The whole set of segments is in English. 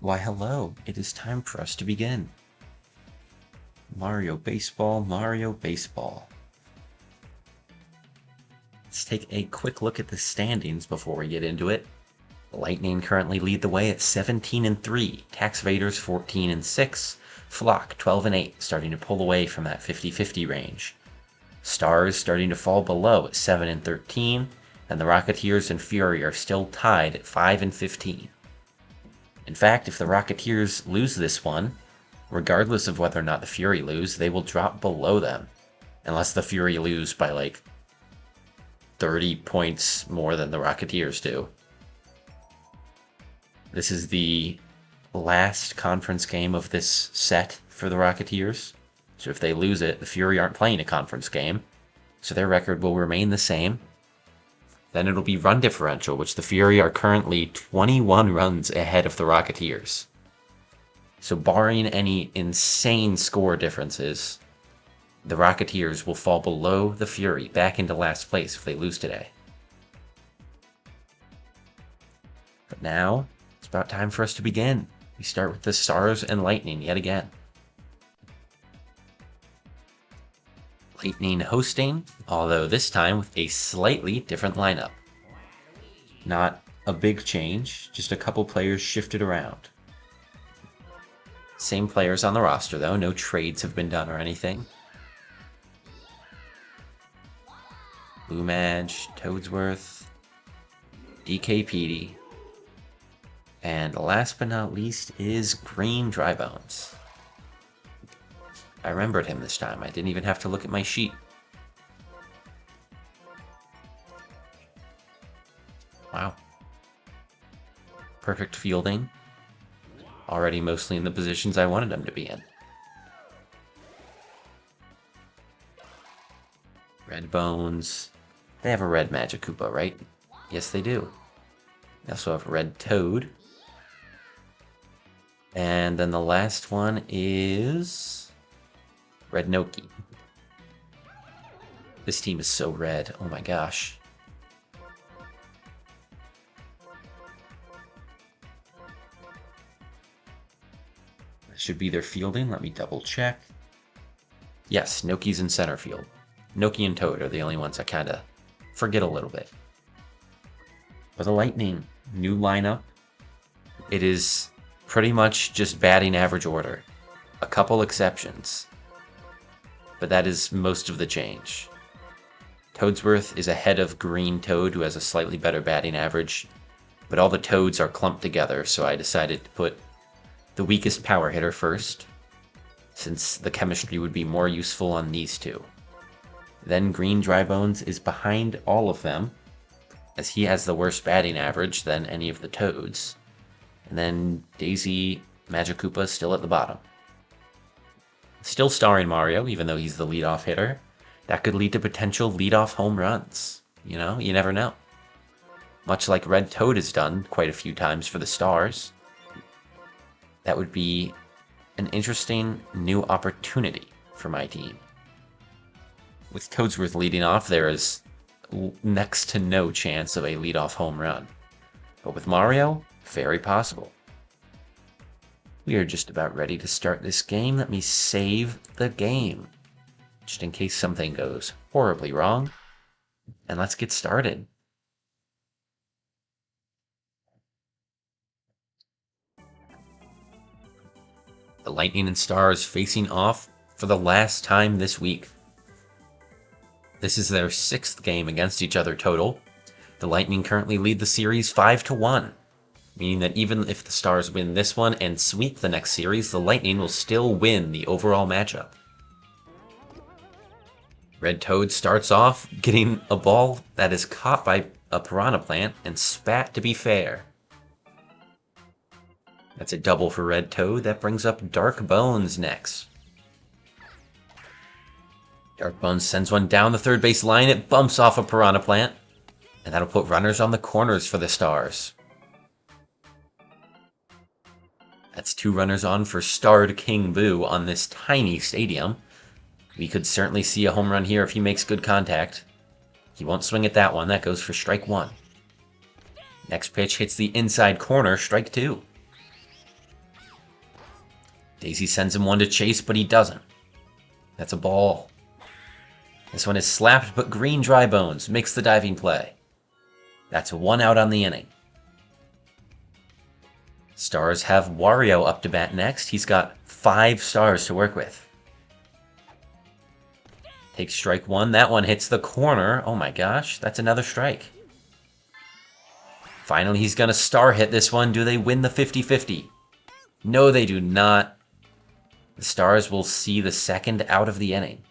Why hello, it is time for us to begin. Mario Baseball, Mario Baseball. Let's take a quick look at the standings before we get into it. Lightning currently lead the way at 17-3, Tax Vaders 14-6, Flock 12-8, starting to pull away from that 50-50 range. Stars starting to fall below at 7-13, and the Rocketeers and Fury are still tied at 5-15. In fact, if the Rocketeers lose this one, regardless of whether or not the Fury lose, they will drop below them. Unless the Fury lose by like 30 points more than the Rocketeers do. This is the last conference game of this set for the Rocketeers. So if they lose it, the Fury aren't playing a conference game. So their record will remain the same. Then it'll be run differential, which the Fury are currently 21 runs ahead of the Rocketeers. So barring any insane score differences, the Rocketeers will fall below the Fury back into last place if they lose today. But now, it's about time for us to begin. We start with the Stars and Lightning yet again. Lightning hosting, although this time with a slightly different lineup. Not a big change, just a couple players shifted around. Same players on the roster though, no trades have been done or anything. Blue Madge, Toadsworth, DK Petey, and last but not least is Green Drybones. I remembered him this time. I didn't even have to look at my sheet. Wow. Perfect fielding. Already mostly in the positions I wanted him to be in. Red Bones. They have a red Magikoopa, right? Yes, they do. They also have a red Toad. And then the last one is Red Noki. This team is so red. Oh my gosh. That should be their fielding. Let me double check. Yes, Noki's in center field. Noki and Toad are the only ones I kind of forget a little bit. For the Lightning, new lineup. It is pretty much just batting average order. A couple exceptions. But that is most of the change. Toadsworth is ahead of Green Toad, who has a slightly better batting average, but all the Toads are clumped together, so I decided to put the weakest power hitter first, since the chemistry would be more useful on these two. Then Green Drybones is behind all of them, as he has the worst batting average than any of the Toads, and then Daisy Magikoopa still at the bottom. Still starring Mario, even though he's the leadoff hitter. That could lead to potential leadoff home runs. You know, you never know. Much like Red Toad has done quite a few times for the Stars. That would be an interesting new opportunity for my team. With Toadsworth leading off, there is next to no chance of a leadoff home run. But with Mario, very possible. We are just about ready to start this game. Let me save the game, just in case something goes horribly wrong. And let's get started. The Lightning and Stars facing off for the last time this week. This is their 6th game against each other total. The Lightning currently lead the series 5-1. Meaning that even if the Stars win this one and sweep the next series, the Lightning will still win the overall matchup. Red Toad starts off getting a ball that is caught by a Piranha Plant and spat to be fair. That's a double for Red Toad. That brings up Dark Bones next. Dark Bones sends one down the third base line. It bumps off a Piranha Plant. And that'll put runners on the corners for the Stars. That's 2 runners on for Starred King Boo on this tiny stadium. We could certainly see a home run here if he makes good contact. He won't swing at that one. That goes for strike 1. Next pitch hits the inside corner, strike 2. Daisy sends him one to chase, but he doesn't. That's a ball. This one is slapped, but Green Dry Bones makes the diving play. That's 1 out on the inning. Stars have Wario up to bat next. He's got 5 stars to work with. Takes strike 1. That one hits the corner. Oh my gosh, that's another strike. Finally, he's going to star hit this one. Do they win the 50-50? No, they do not. The Stars will see the second out of the inning.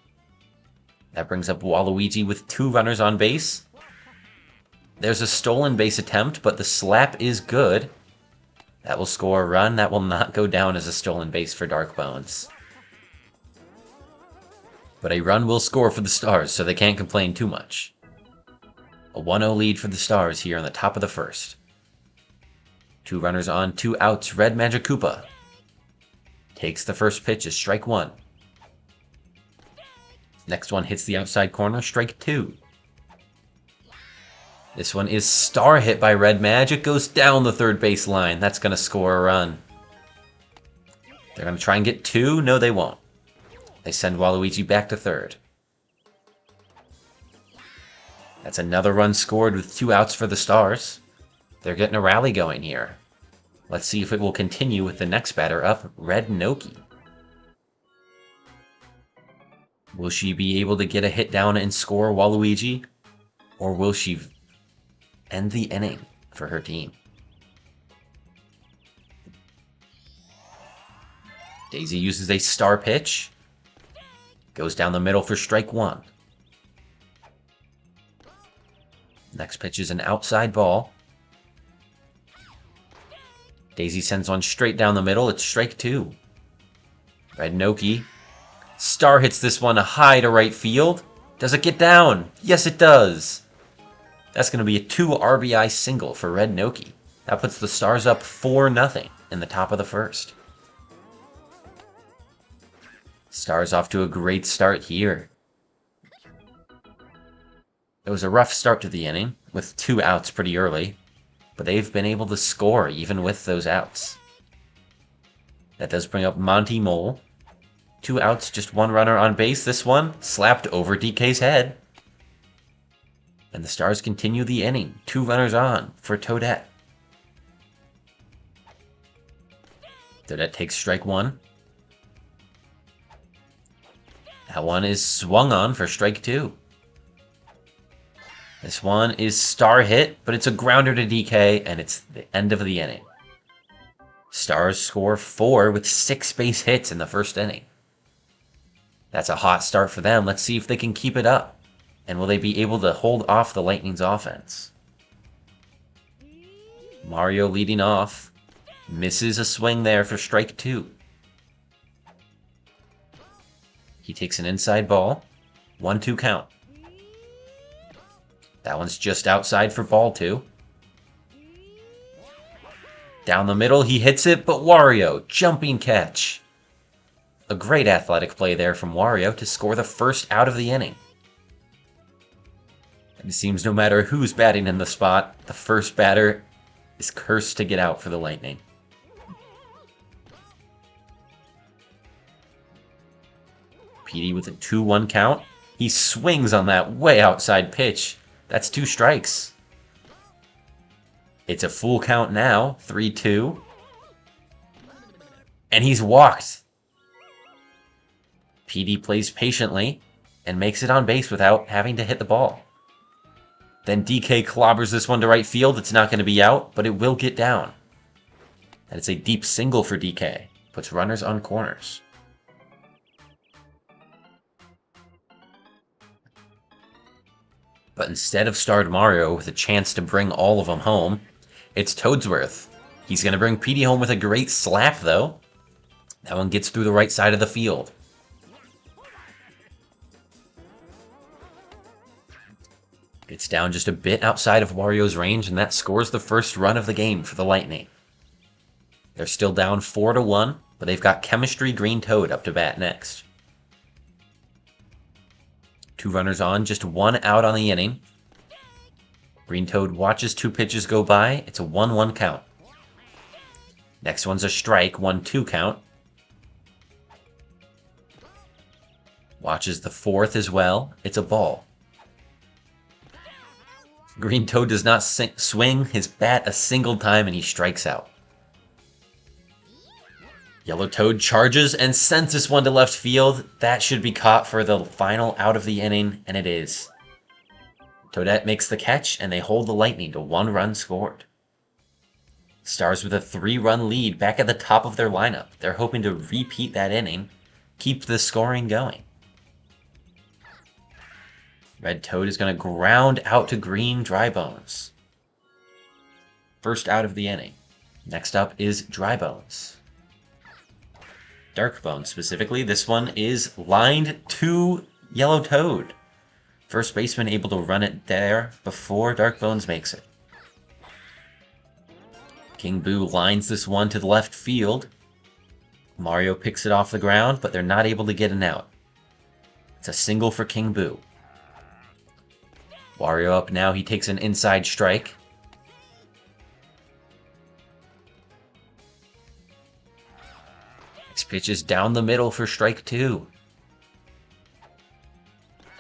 That brings up Waluigi with 2 runners on base. There's a stolen base attempt, but the slap is good. That will score a run. That will not go down as a stolen base for Dark Bones. But a run will score for the Stars, so they can't complain too much. A 1-0 lead for the Stars here on the top of the first. 2 runners on, 2 outs. Red Magic Koopa takes the first pitch as strike 1. Next one hits the outside corner, strike 2. This one is star hit by Red Magic, goes down the third base line. That's going to score a run. They're going to try and get 2. No, they won't. They send Waluigi back to third. That's another run scored with 2 outs for the Stars. They're getting a rally going here. Let's see if it will continue with the next batter up, Red Noki. Will she be able to get a hit down and score Waluigi? Or will she end the inning for her team? Daisy uses a star pitch. Goes down the middle for strike 1. Next pitch is an outside ball. Daisy sends one straight down the middle. It's strike 2. Red Noki. Star hits this one high to right field. Does it get down? Yes, it does. That's going to be a 2 RBI single for Red Noki. That puts the Stars up 4-0 in the top of the first. Stars off to a great start here. It was a rough start to the inning, with 2 outs pretty early, but they've been able to score even with those outs. That does bring up Monty Mole. 2 outs, just 1 runner on base. This one slapped over DK's head. And the Stars continue the inning. 2 runners on for Toadette. Toadette takes strike 1. That one is swung on for strike 2. This one is star hit, but it's a grounder to DK, and it's the end of the inning. Stars score 4 with 6 base hits in the first inning. That's a hot start for them. Let's see if they can keep it up. And will they be able to hold off the Lightning's offense? Mario leading off. Misses a swing there for strike 2. He takes an inside ball. 1-2 count. That one's just outside for ball 2. Down the middle, he hits it, but Wario, jumping catch. A great athletic play there from Wario to score the first out of the inning. And it seems no matter who's batting in the spot, the first batter is cursed to get out for the Lightning. PD with a 2-1 count. He swings on that way outside pitch. That's 2 strikes. It's a full count now, 3-2. And he's walked. PD plays patiently and makes it on base without having to hit the ball. Then DK clobbers this one to right field. It's not going to be out, but it will get down. And it's a deep single for DK. Puts runners on corners. But instead of starred Mario with a chance to bring all of them home, it's Toadsworth. He's going to bring PD home with a great slap, though. That one gets through the right side of the field. Gets down just a bit outside of Wario's range, and that scores the first run of the game for the Lightning. They're still down 4-1, but they've got Chemistry Green Toad up to bat next. 2 runners on, just 1 out on the inning. Green Toad watches 2 pitches go by. It's a 1-1 count. Next one's a strike, 1-2 count. Watches the fourth as well. It's a ball. Green Toad does not swing his bat a single time and he strikes out. Yellow Toad charges and sends this one to left field. That should be caught for the final out of the inning, and it is. Toadette makes the catch, and they hold the Lightning to 1 run scored. Stars with a 3-run lead back at the top of their lineup. They're hoping to repeat that inning, keep the scoring going. Red Toad is going to ground out to Green Drybones. First out of the inning. Next up is Drybones. Darkbone specifically. This one is lined to Yellow Toad. First baseman able to run it there before Darkbones makes it. King Boo lines this one to the left field. Mario picks it off the ground, but they're not able to get an out. It's a single for King Boo. Wario up now, he takes an inside strike. Next pitch is down the middle for strike 2.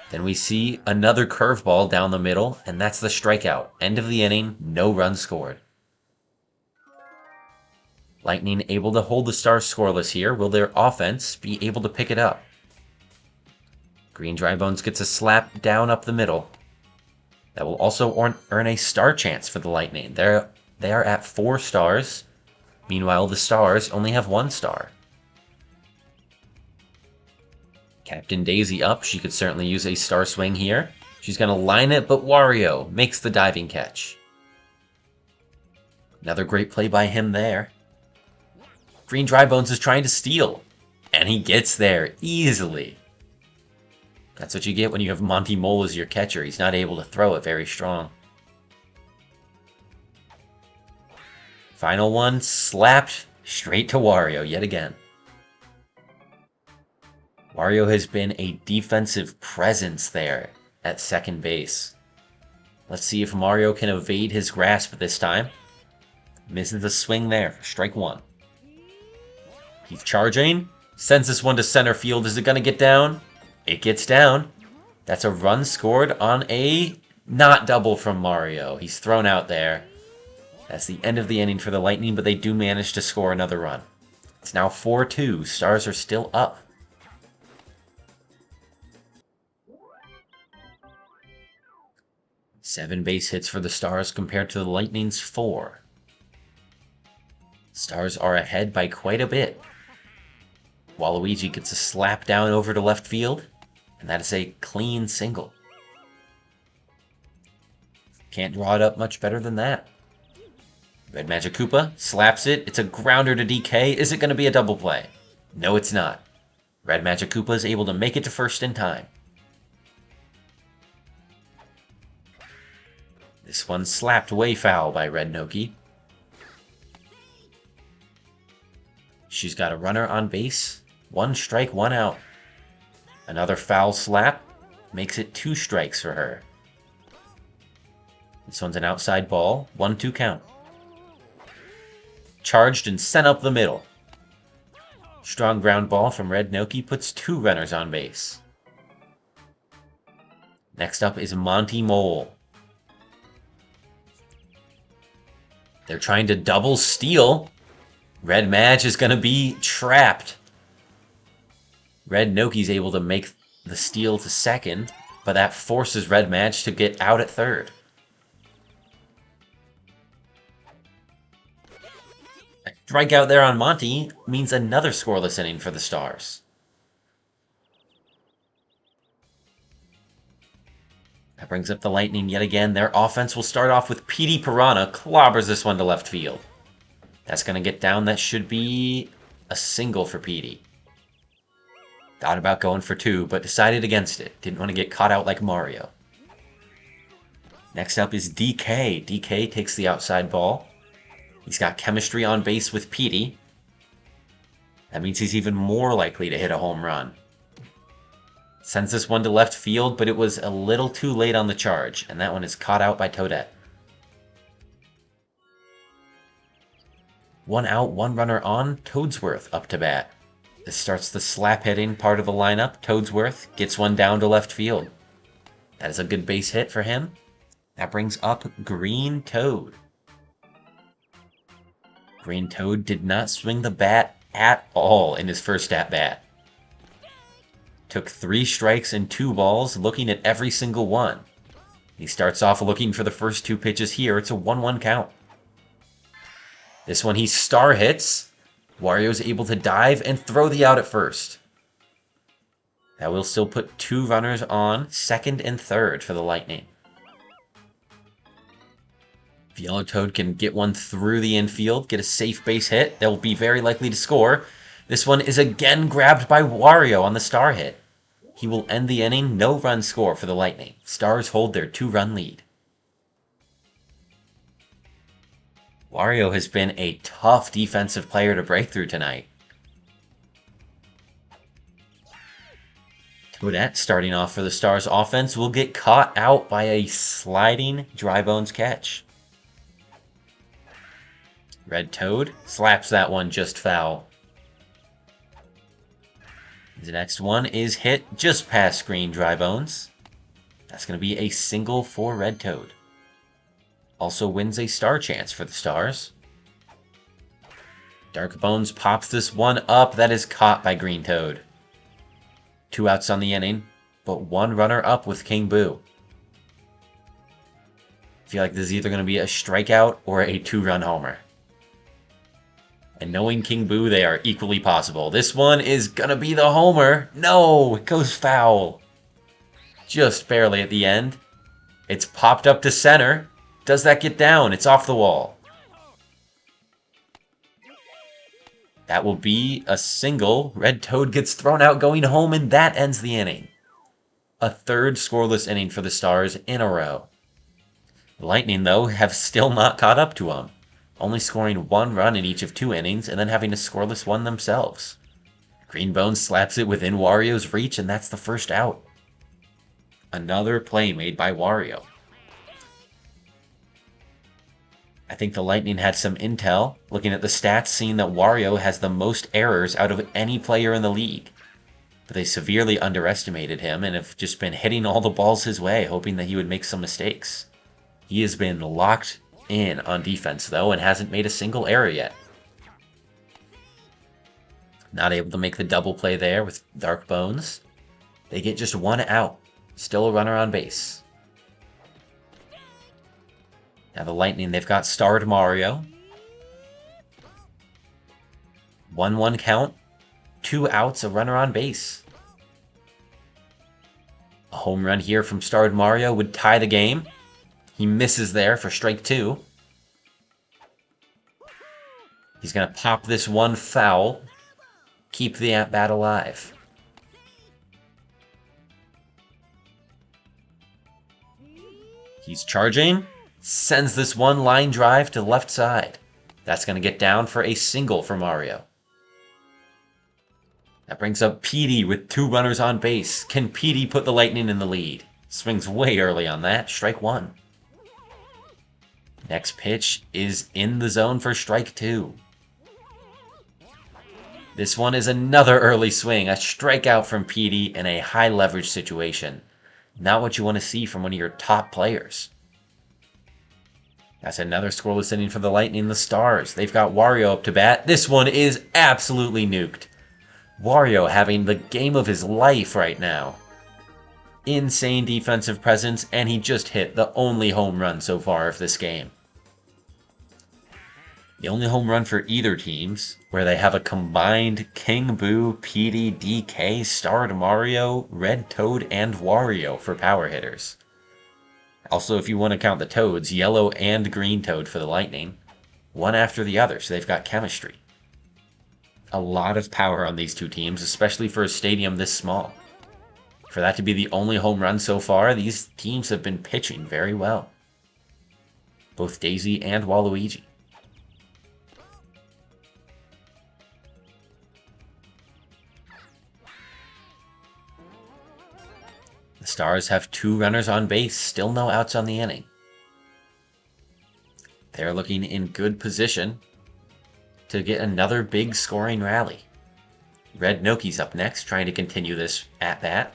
Then we see another curveball down the middle, and that's the strikeout. End of the inning, no runs scored. Lightning able to hold the Stars scoreless here. Will their offense be able to pick it up? Green Drybones gets a slap down up the middle. That will also earn a star chance for the Lightning. They are at 4 stars. Meanwhile, the Stars only have 1 star. Captain Daisy up. She could certainly use a star swing here. She's going to line it, but Wario makes the diving catch. Another great play by him there. Green Drybones is trying to steal, and he gets there easily. That's what you get when you have Monty Mole as your catcher. He's not able to throw it very strong. Final one, slapped straight to Wario yet again. Wario has been a defensive presence there at second base. Let's see if Mario can evade his grasp this time. Misses the swing there, strike 1. He's charging, sends this one to center field. Is it going to get down? It gets down. That's a run scored on a not double from Mario. He's thrown out there. That's the end of the inning for the Lightning, but they do manage to score another run. It's now 4-2. Stars are still up. Seven base hits for the Stars compared to the Lightning's 4. Stars are ahead by quite a bit. Waluigi gets a slap down over to left field, and that is a clean single. Can't draw it up much better than that. Red Magic Koopa slaps it. It's a grounder to DK. Is it going to be a double play? No, it's not. Red Magic Koopa is able to make it to first in time. This one slapped way foul by Red Noki. She's got a runner on base. 1 strike, 1 out. Another foul slap makes it 2 strikes for her. This one's an outside ball. 1-2 count. Charged and sent up the middle. Strong ground ball from Red Noki puts 2 runners on base. Next up is Monty Mole. They're trying to double steal. Red Mage is going to be trapped. Red Noki's able to make the steal to second, but that forces Red Mage to get out at third. A strikeout there on Monty means another scoreless inning for the Stars. That brings up the Lightning yet again. Their offense will start off with Petey Piranha. Clobbers this one to left field. That's going to get down. That should be a single for Petey. Thought about going for 2, but decided against it. Didn't want to get caught out like Mario. Next up is DK. DK takes the outside ball. He's got chemistry on base with Petey. That means he's even more likely to hit a home run. Sends this one to left field, but it was a little too late on the charge, and that one is caught out by Toadette. 1 out, 1 runner on. Toadsworth up to bat. This starts the slap hitting part of the lineup. Toadsworth gets one down to left field. That is a good base hit for him. That brings up Green Toad. Green Toad did not swing the bat at all in his first at-bat. Took 3 strikes and 2 balls, looking at every single one. He starts off looking for the first 2 pitches here. It's a 1-1 count. This one he star hits. Wario's able to dive and throw the out at first. That will still put 2 runners on second and third for the Lightning. If Yellow Toad can get one through the infield, get a safe base hit, they'll be very likely to score. This one is again grabbed by Wario on the star hit. He will end the inning, no run score for the Lightning. Stars hold their 2-run lead. Wario has been a tough defensive player to break through tonight. Toadette, starting off for the Stars offense, will get caught out by a sliding dry bones catch. Red Toad slaps that one just foul. The next one is hit just past green dry bones. That's going to be a single for Red Toad. Also wins a star chance for the Stars. Dark Bones pops this one up. That is caught by Green Toad. 2 outs on the inning, but 1 runner up with King Boo. I feel like this is either going to be a strikeout or a 2-run homer. And knowing King Boo, they are equally possible. This one is going to be the homer. No, it goes foul. Just barely at the end. It's popped up to center. Does that get down? It's off the wall. That will be a single. Red Toad gets thrown out going home, and that ends the inning. A 3rd scoreless inning for the Stars in a row. The Lightning, though, have still not caught up to them. Only scoring 1 run in each of 2 innings, and then having a scoreless one themselves. Green Bones slaps it within Wario's reach, and that's the first out. Another play made by Wario. I think the Lightning had some intel, looking at the stats, seeing that Wario has the most errors out of any player in the league. But they severely underestimated him and have just been hitting all the balls his way, hoping that he would make some mistakes. He has been locked in on defense, though, and hasn't made a single error yet. Not able to make the double play there with Dark Bones. They get just 1 out. Still a runner on base. Now the Lightning, they've got starred Mario. 1-1 count. 2 outs, a runner on base. A home run here from starred Mario would tie the game. He misses there for strike 2. He's going to pop this one foul. Keep the at-bat alive. He's charging. Sends this one line drive to left side. That's going to get down for a single for Mario. That brings up Petey with 2 runners on base. Can Petey put the Lightning in the lead? Swings way early on that. Strike 1. Next pitch is in the zone for strike 2. This one is another early swing. A strikeout from Petey in a high leverage situation. Not what you want to see from one of your top players. That's another scoreless inning for the Lightning. The Stars, they've got Wario up to bat. This one is absolutely nuked. Wario having the game of his life right now. Insane defensive presence, and he just hit the only home run so far of this game. The only home run for either teams, where they have a combined King Boo, Petey, DK, starred Mario, Red Toad, and Wario for power hitters. Also, if you want to count the Toads, Yellow and Green Toad for the Lightning. One after the other, so they've got chemistry. A lot of power on these 2 teams, especially for a stadium this small. For that to be the only home run so far, these teams have been pitching very well. Both Daisy and Waluigi. The Stars have 2 runners on base, still no outs on the inning. They're looking in good position to get another big scoring rally. Red Noki's up next, trying to continue this at-bat.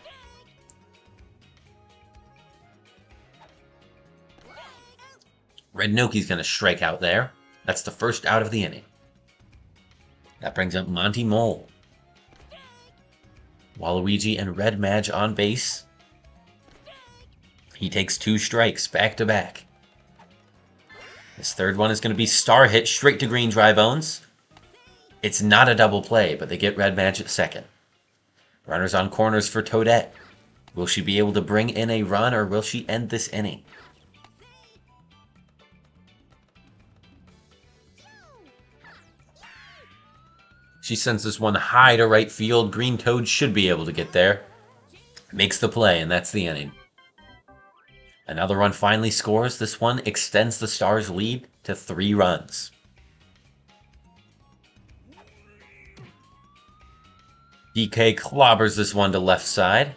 Red Noki's going to strike out there. That's the first out of the inning. That brings up Monty Mole. Waluigi and Red Madge on base. He takes 2 strikes back-to-back. This third one is going to be star hit straight to Green Dry Bones. It's not a double play, but they get Red Madge at second. Runners on corners for Toadette. Will she be able to bring in a run, or will she end this inning? She sends this one high to right field. Green Toad should be able to get there. Makes the play, and that's the inning. Another run finally scores. This one extends the Stars' lead to 3 runs. DK clobbers this one to left side.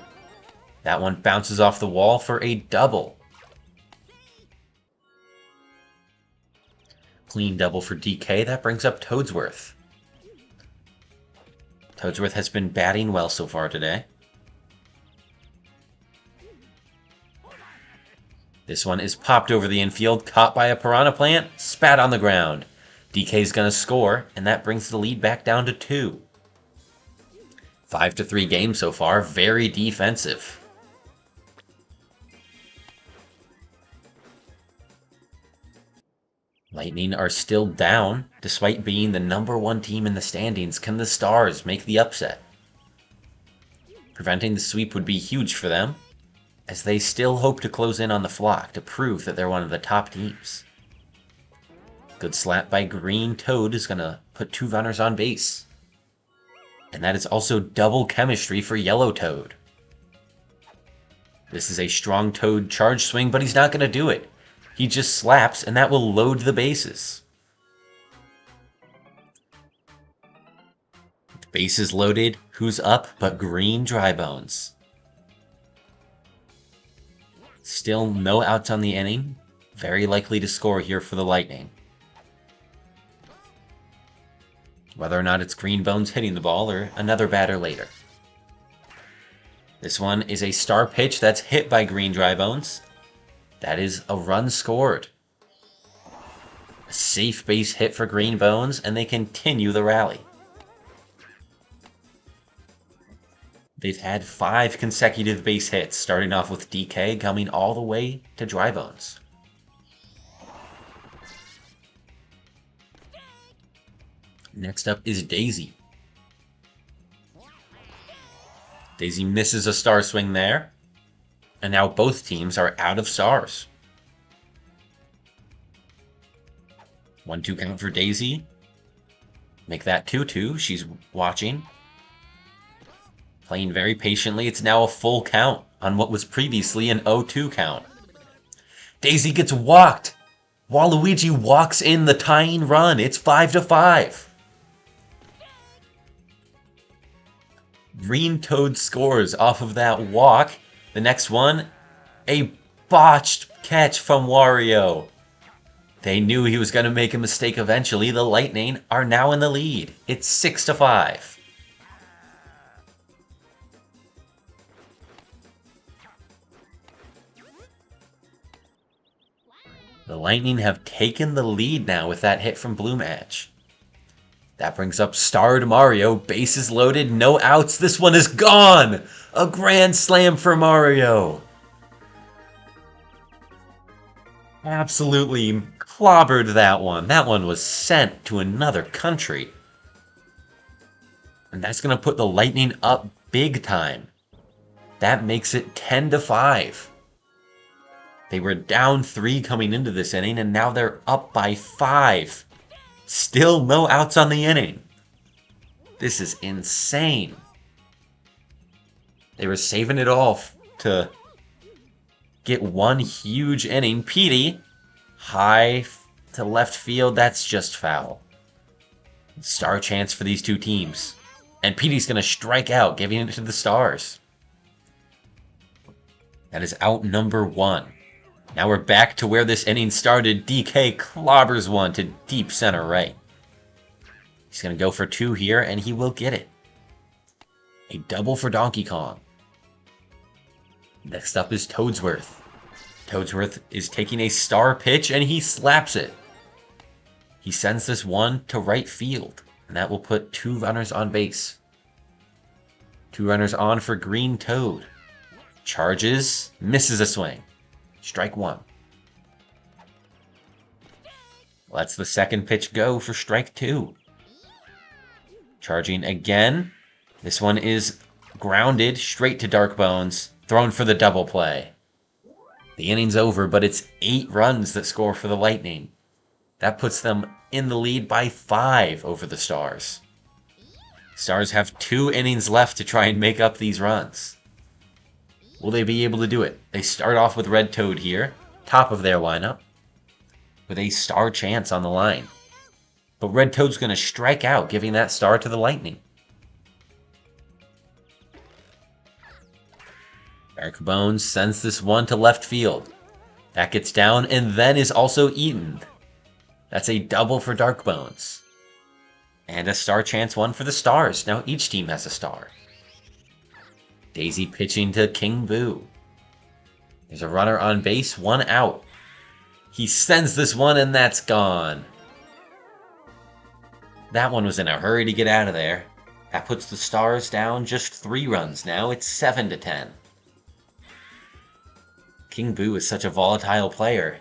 That one bounces off the wall for a double. Clean double for DK. That brings up Toadsworth. Toadsworth has been batting well so far today. This one is popped over the infield, caught by a piranha plant, spat on the ground. DK's gonna score, and that brings the lead back down to 2. 5-3 game so far, very defensive. Lightning are still down, despite being the #1 team in the standings. Can the Stars make the upset? Preventing the sweep would be huge for them, as they still hope to close in on the Flock to prove that they're one of the top teams. Good slap by Green Toad is going to put 2 runners on base. And that is also double chemistry for Yellow Toad. This is a strong Toad charge swing, but he's not going to do it. He just slaps, and that will load the bases. Bases loaded. Who's up but Green Dry Bones? Still no outs on the inning. Very likely to score here for the Lightning. Whether or not it's Green Bones hitting the ball or another batter later. This one is a star pitch that's hit by Green Dry Bones. That is a run scored. A safe base hit for Green Bones, and they continue the rally. They've had 5 consecutive base hits, starting off with DK, coming all the way to Dry Bones. Next up is Daisy. Daisy misses a star swing there. And now both teams are out of stars. 1-2 count for Daisy. Make that 2-2. She's watching. Playing very patiently. It's now a full count on what was previously an 0-2 count. Daisy gets walked. Waluigi walks in the tying run. It's 5-5. Green Toad scores off of that walk. The next one, a botched catch from Wario. They knew he was going to make a mistake eventually. The Lightning are now in the lead. It's 6-5. The Lightning have taken the lead now with that hit from Blue Madge. That brings up Starred Mario. Bases loaded, no outs. This one is gone! A grand slam for Mario. Absolutely clobbered that one. That one was sent to another country. And that's going to put the Lightning up big time. That makes it 10-5. They were down 3 coming into this inning, and now they're up by 5. Still no outs on the inning. This is insane. They were saving it all to get one huge inning. Petey, high to left field. That's just foul. Star chance for these two teams. And Petey's going to strike out, giving it to the Stars. That is out number 1. Now we're back to where this inning started. DK clobbers one to deep center right. He's going to go for 2 here, and he will get it. A double for Donkey Kong. Next up is Toadsworth. Toadsworth is taking a star pitch and he slaps it. He sends this one to right field, and that will put 2 runners on base. 2 runners on for Green Toad. Charges, misses a swing. Strike 1. Lets the second pitch go for strike 2. Charging again. This one is grounded straight to Dark Bones, thrown for the double play. The inning's over, but it's 8 runs that score for the Lightning. That puts them in the lead by 5 over the Stars. Stars have 2 innings left to try and make up these runs. Will they be able to do it? They start off with Red Toad here, top of their lineup, with a star chance on the line. But Red Toad's going to strike out, giving that star to the Lightning. Dark Bones sends this one to left field. That gets down and then is also eaten. That's a double for Dark Bones. And a star chance one for the Stars. Now each team has a star. Daisy pitching to King Boo. There's a runner on base, 1 out. He sends this one and that's gone. That one was in a hurry to get out of there. That puts the Stars down just 3 runs now. It's 7-10. King Boo is such a volatile player.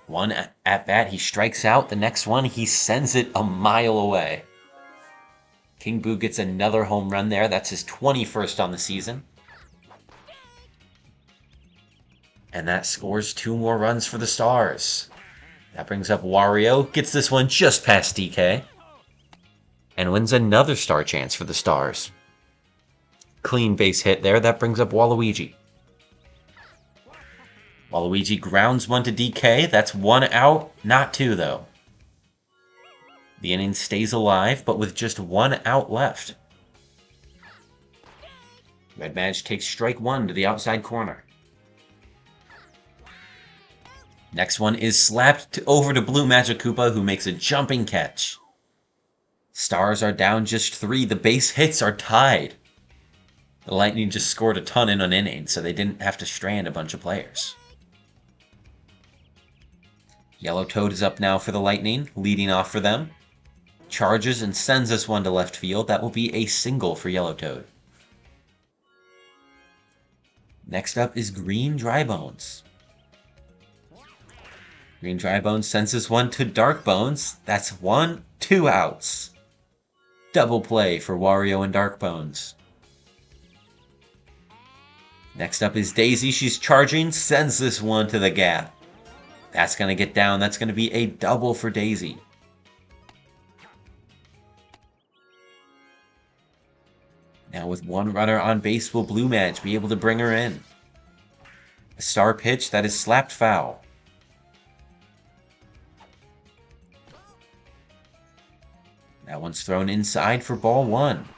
One at bat, he strikes out. The next one, he sends it a mile away. King Boo gets another home run there. That's his 21st on the season. And that scores 2 more runs for the Stars. That brings up Wario. Gets this one just past DK. And wins another star chance for the Stars. Clean base hit there. That brings up Waluigi. Waluigi grounds one to DK. That's 1 out. Not 2, though. The inning stays alive, but with just 1 out left. Red Madge takes strike 1 to the outside corner. Next one is slapped over to Blue Magic Koopa, who makes a jumping catch. Stars are down just 3. The base hits are tied. The Lightning just scored a ton in an inning, so they didn't have to strand a bunch of players. Yellow Toad is up now for the Lightning, leading off for them. Charges and sends this one to left field. That will be a single for Yellow Toad. Next up is Green Drybones. Green Drybones sends this one to Dark Bones. That's 2 outs. Double play for Wario and Dark Bones. Next up is Daisy. She's charging, sends this one to the gap. That's going to get down. That's going to be a double for Daisy. Now with 1 runner on base, will Blue Madge be able to bring her in? A star pitch that is slapped foul. That one's thrown inside for ball 1.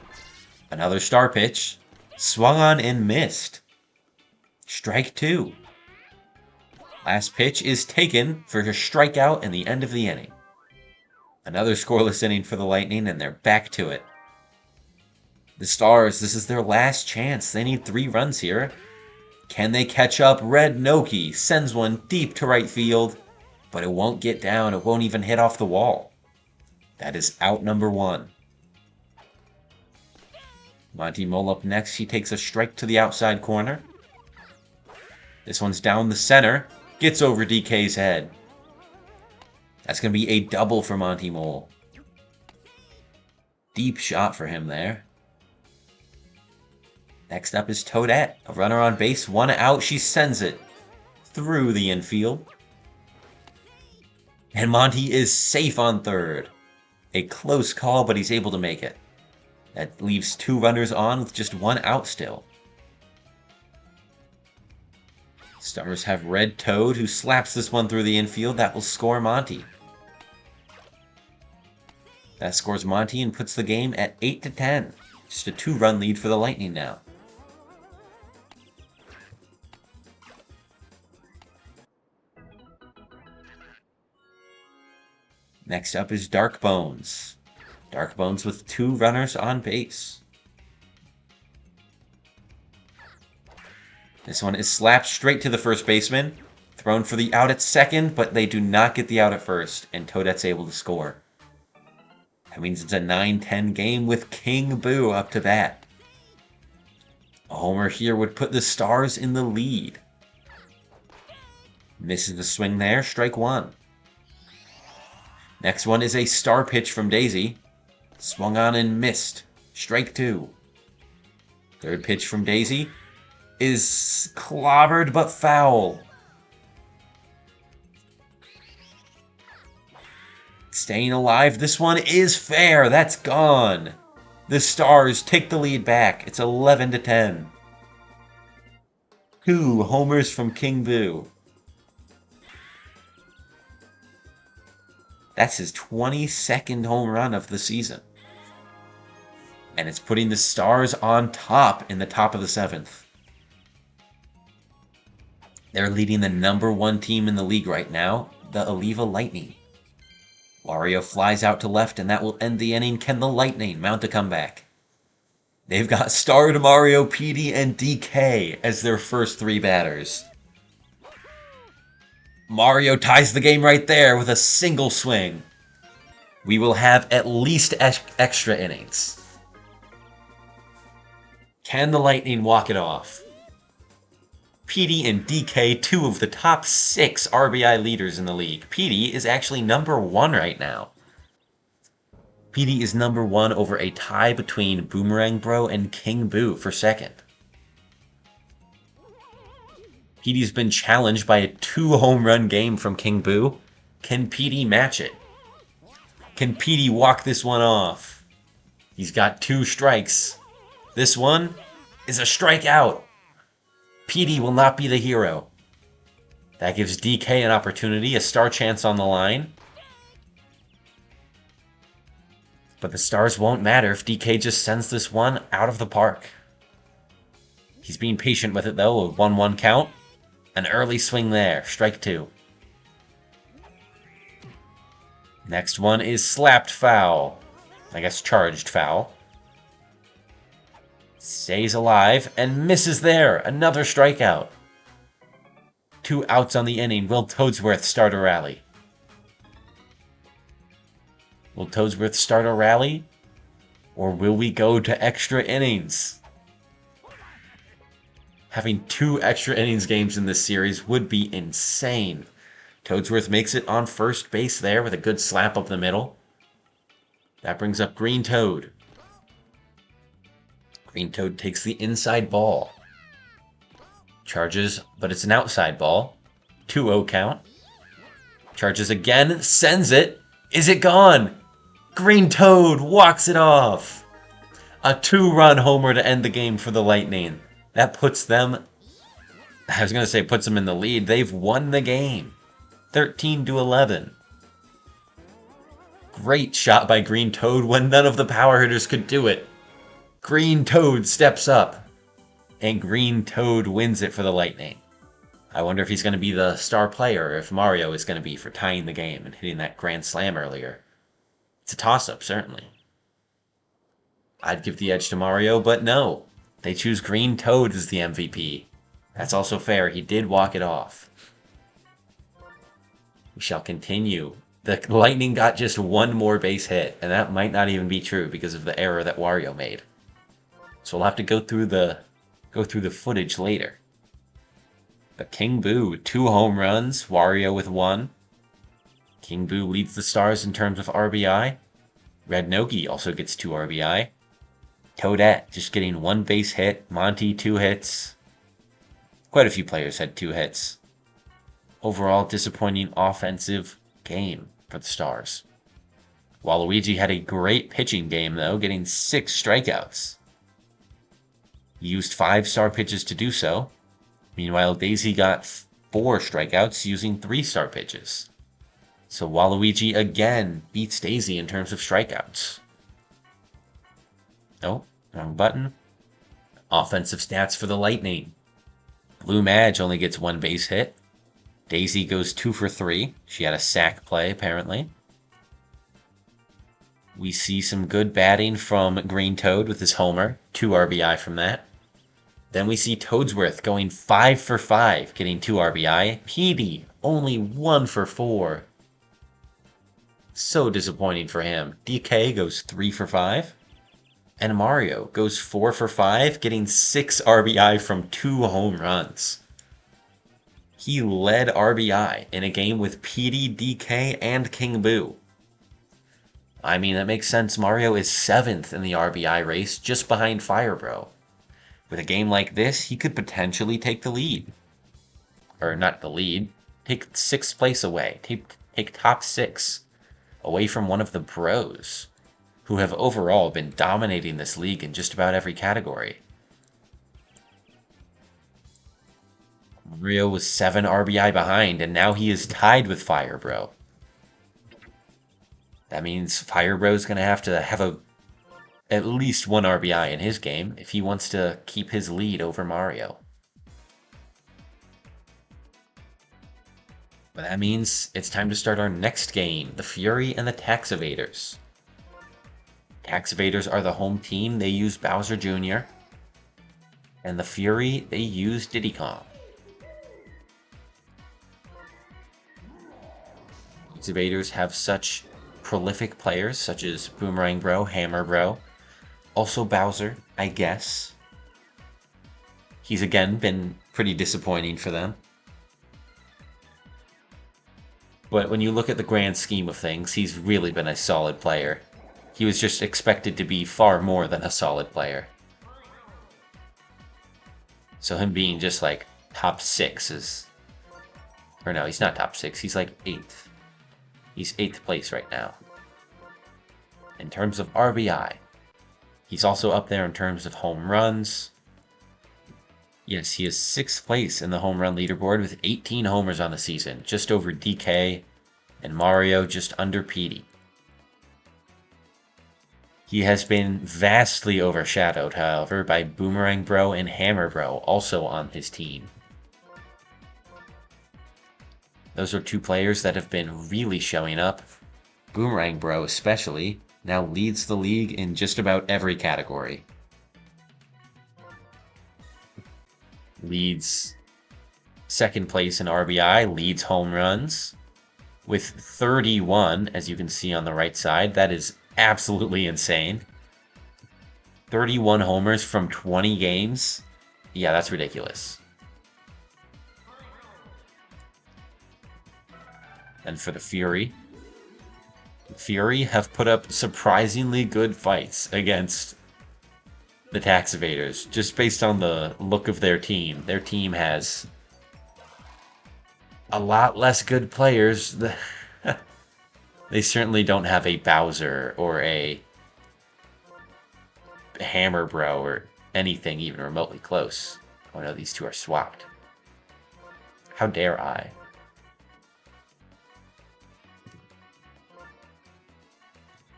Another star pitch. Swung on and missed. Strike 2. Last pitch is taken for a strikeout in the end of the inning. Another scoreless inning for the Lightning, and they're back to it. The Stars, this is their last chance. They need 3 runs here. Can they catch up? Red Noki sends one deep to right field, but it won't get down. It won't even hit off the wall. That is out number 1. Monty Mole up next. He takes a strike to the outside corner. This one's down the center. Gets over DK's head. That's going to be a double for Monty Mole. Deep shot for him there. Next up is Toadette. A runner on base, 1 out. She sends it through the infield. And Monty is safe on third. A close call, but he's able to make it. That leaves 2 runners on with just 1 out still. Stars have Red Toad, who slaps this one through the infield. That will score Monty. That scores Monty and puts the game at 8-10. Just a 2-run lead for the Lightning now. Next up is Dark Bones. Dark Bones with 2 runners on base. This one is slapped straight to the first baseman. Thrown for the out at second, but they do not get the out at first, and Toadette's able to score. That means it's a 9-10 game with King Boo up to bat. A homer here would put the Stars in the lead. Misses the swing there, strike one. Next one is a star pitch from Daisy. Swung on and missed, strike two. Third pitch from Daisy is clobbered but foul. Staying alive, this one is fair, that's gone. The Stars take the lead back, it's 11-10. 2 homers from King Boo. That's his 22nd home run of the season. And it's putting the Stars on top in the top of the 7th. They're leading the #1 team in the league right now, the Oliva Lightning. Wario flies out to left, and that will end the inning. Can the Lightning mount a comeback? They've got starred Mario, PD, and DK as their first 3 batters. Mario ties the game right there with a single swing. We will have at least extra innings. Can the Lightning walk it off? PD and DK, 2 of the top 6 RBI leaders in the league. PD is actually #1 right now. PD is #1 over a tie between Boomerang Bro and King Boo for second. PD's been challenged by a 2-home run game from King Boo. Can PD match it? Can PD walk this one off? He's got 2 strikes. This one is a strikeout. PD will not be the hero. That gives DK an opportunity, a star chance on the line. But the stars won't matter if DK just sends this one out of the park. He's being patient with it though, a 1-1 count. An early swing there, strike 2. Next one is slapped foul. I guess charged foul. Stays alive and misses there. Another strikeout. 2 outs on the inning. Will Toadsworth start a rally? Will Toadsworth start a rally? Or will we go to extra innings? Having 2 extra innings games in this series would be insane. Toadsworth makes it on first base there with a good slap up the middle. That brings up Green Toad. Green Toad takes the inside ball. Charges, but it's an outside ball. 2-0 count. Charges again, sends it. Is it gone? Green Toad walks it off. A 2-run homer to end the game for the Lightning. That puts them, I was going to say puts them in the lead. They've won the game. 13-11. Great shot by Green Toad when none of the power hitters could do it. Green Toad steps up, and Green Toad wins it for the Lightning. I wonder if he's going to be the star player, or if Mario is going to be for tying the game and hitting that grand slam earlier. It's a toss-up, certainly. I'd give the edge to Mario, but no. They choose Green Toad as the MVP. That's also fair. He did walk it off. We shall continue. The Lightning got just 1 more base hit, and that might not even be true because of the error that Wario made. So we'll have to go through the footage later. But King Boo, 2 home runs, Wario with 1. King Boo leads the Stars in terms of RBI. Red Noki also gets 2 RBI. Toadette just getting 1 base hit. Monty 2 hits. Quite a few players had 2 hits. Overall, disappointing offensive game for the Stars. Waluigi had a great pitching game though, getting 6 strikeouts. He used 5 star pitches to do so. Meanwhile, Daisy got 4 strikeouts using 3 star pitches. So Waluigi again beats Daisy in terms of strikeouts. Oh, wrong button. Offensive stats for the Lightning. Blue Madge only gets 1 base hit. Daisy goes 2 for 3. She had a sac play, apparently. We see some good batting from Green Toad with his homer. 2 RBI from that. Then we see Toadsworth going 5 for 5, getting 2 RBI. Petey only 1 for 4. So disappointing for him. DK goes 3 for 5. And Mario goes 4 for 5, getting 6 RBI from 2 home runs. He led RBI in a game with Petey, DK, and King Boo. I mean, that makes sense. Mario is 7th in the RBI race, just behind Firebro. With a game like this, he could potentially take the lead. Or not the lead, take 6th place away. Take top 6 away from one of the pros, who have overall been dominating this league in just about every category. Mario was 7 RBI behind, and now he is tied with Firebro. That means Firebro's going to have at least 1 RBI in his game if he wants to keep his lead over Mario. But that means it's time to start our next game, the Fury and the Tax Evaders. Tax Evaders are the home team. They use Bowser Jr. And the Fury, they use Diddy Kong. Tax Evaders have such prolific players such as Boomerang Bro, Hammer Bro, also Bowser, I guess. He's again been pretty disappointing for them. But when you look at the grand scheme of things, he's really been a solid player. He was just expected to be far more than a solid player. So him being just like top 6 is... Or no, he's not top 6, he's like 8th. He's 8th place right now. In terms of RBI, he's also up there in terms of home runs. Yes, he is 6th place in the home run leaderboard with 18 homers on the season, just over DK, and Mario just under Petey. He has been vastly overshadowed, however, by Boomerang Bro and Hammer Bro, also on his team. Those are 2 players that have been really showing up. Boomerang Bro especially now leads the league in just about every category. Leads 2nd place in RBI, leads home runs with 31, as you can see on the right side. That is absolutely insane. 31 homers from 20 games. Yeah, that's ridiculous. And for the Fury have put up surprisingly good fights against the Tax Evaders, just based on the look of their team. Their team has a lot less good players. They certainly don't have a Bowser or a Hammer Bro or anything even remotely close. Oh no, these 2 are swapped. How dare I?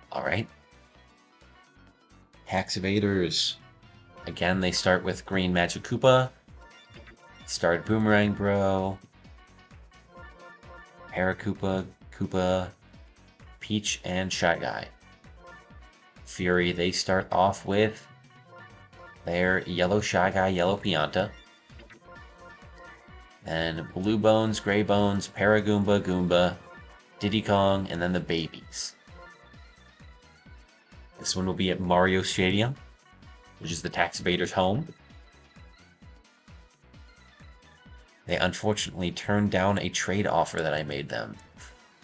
Alright. Tax Evaders. Again, they start with Green Magic Koopa. Start Boomerang Bro. Paracoopa, Koopa, Peach, and Shy Guy. Fury, they start off with their Yellow Shy Guy, Yellow Pianta. And Blue Bones, Gray Bones, Paragoomba, Goomba, Diddy Kong, and then the babies. This one will be at Mario Stadium, which is the Tax Evaders' home. They unfortunately turned down a trade offer that I made them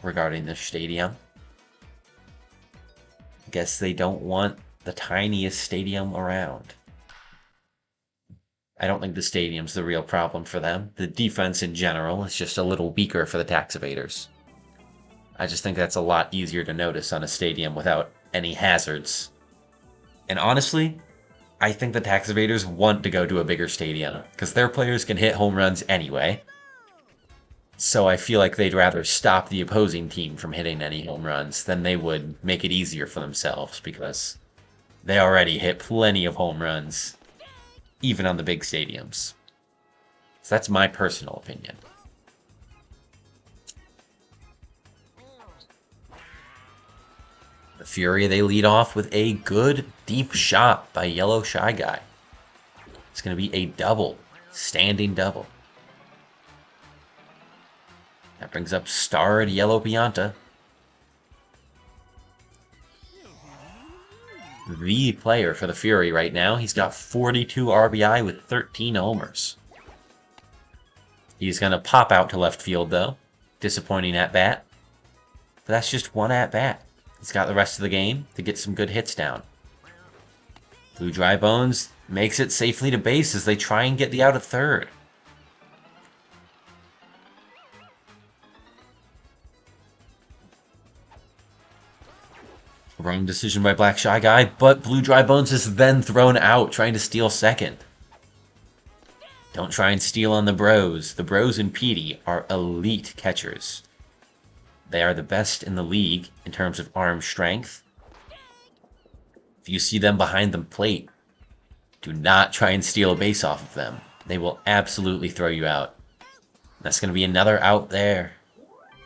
regarding the stadium. Guess they don't want the tiniest stadium around. I don't think the stadium's the real problem for them. The defense in general is just a little weaker for the Tax Evaders. I just think that's a lot easier to notice on a stadium without any hazards. And honestly, I think the Tax Evaders want to go to a bigger stadium, because their players can hit home runs anyway. So I feel like they'd rather stop the opposing team from hitting any home runs than they would make it easier for themselves, because they already hit plenty of home runs, even on the big stadiums. So that's my personal opinion. The Fury, they lead off with a good deep shot by Yellow Shy Guy. It's going to be a double. Standing double. That brings up starred Yellow Pianta. The player for the Fury right now. He's got 42 RBI with 13 homers. He's going to pop out to left field, though. Disappointing at bat. But that's just one at bat. He's got the rest of the game to get some good hits down. Blue Dry Bones makes it safely to base as they try and get the out at third. Wrong decision by Black Shy Guy, but Blue Dry Bones is then thrown out trying to steal second. Don't try and steal on the Bros. The Bros and Petey are elite catchers. They are the best in the league in terms of arm strength. If you see them behind the plate, do not try and steal a base off of them. They will absolutely throw you out. That's going to be another out there.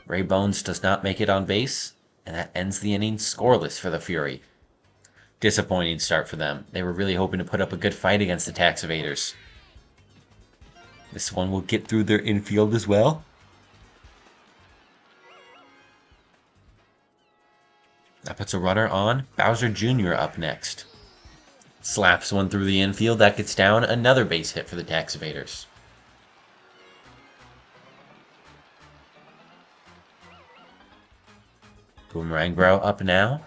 Ray Bones does not make it on base, and that ends the inning scoreless for the Fury. Disappointing start for them. They were really hoping to put up a good fight against the Tax Evaders. This one will get through their infield as well. That puts a runner on. Bowser Jr. up next. Slaps one through the infield. That gets down. Another base hit for the Tax Evaders. Boomerang Bro up now.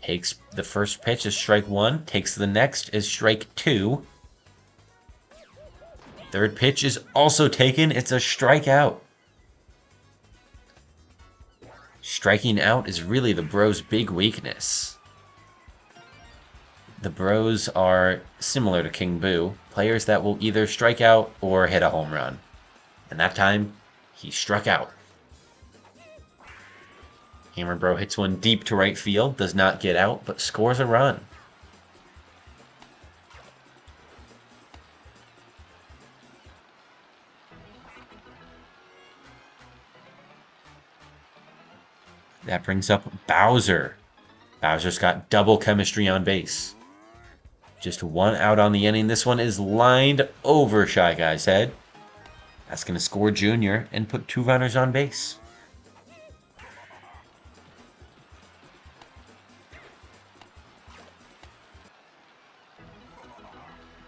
Takes the first pitch as strike one. Takes the next as strike two. Third pitch is also taken. It's a strikeout. Striking out is really the Bros' big weakness. The Bros are similar to King Boo, players that will either strike out or hit a home run. And that time, he struck out. Hammer Bro hits one deep to right field, does not get out, but scores a run. That brings up Bowser. Bowser's got double chemistry on base. Just one out on the inning. This one is lined over Shy Guy's head. That's going to score Junior and put two runners on base.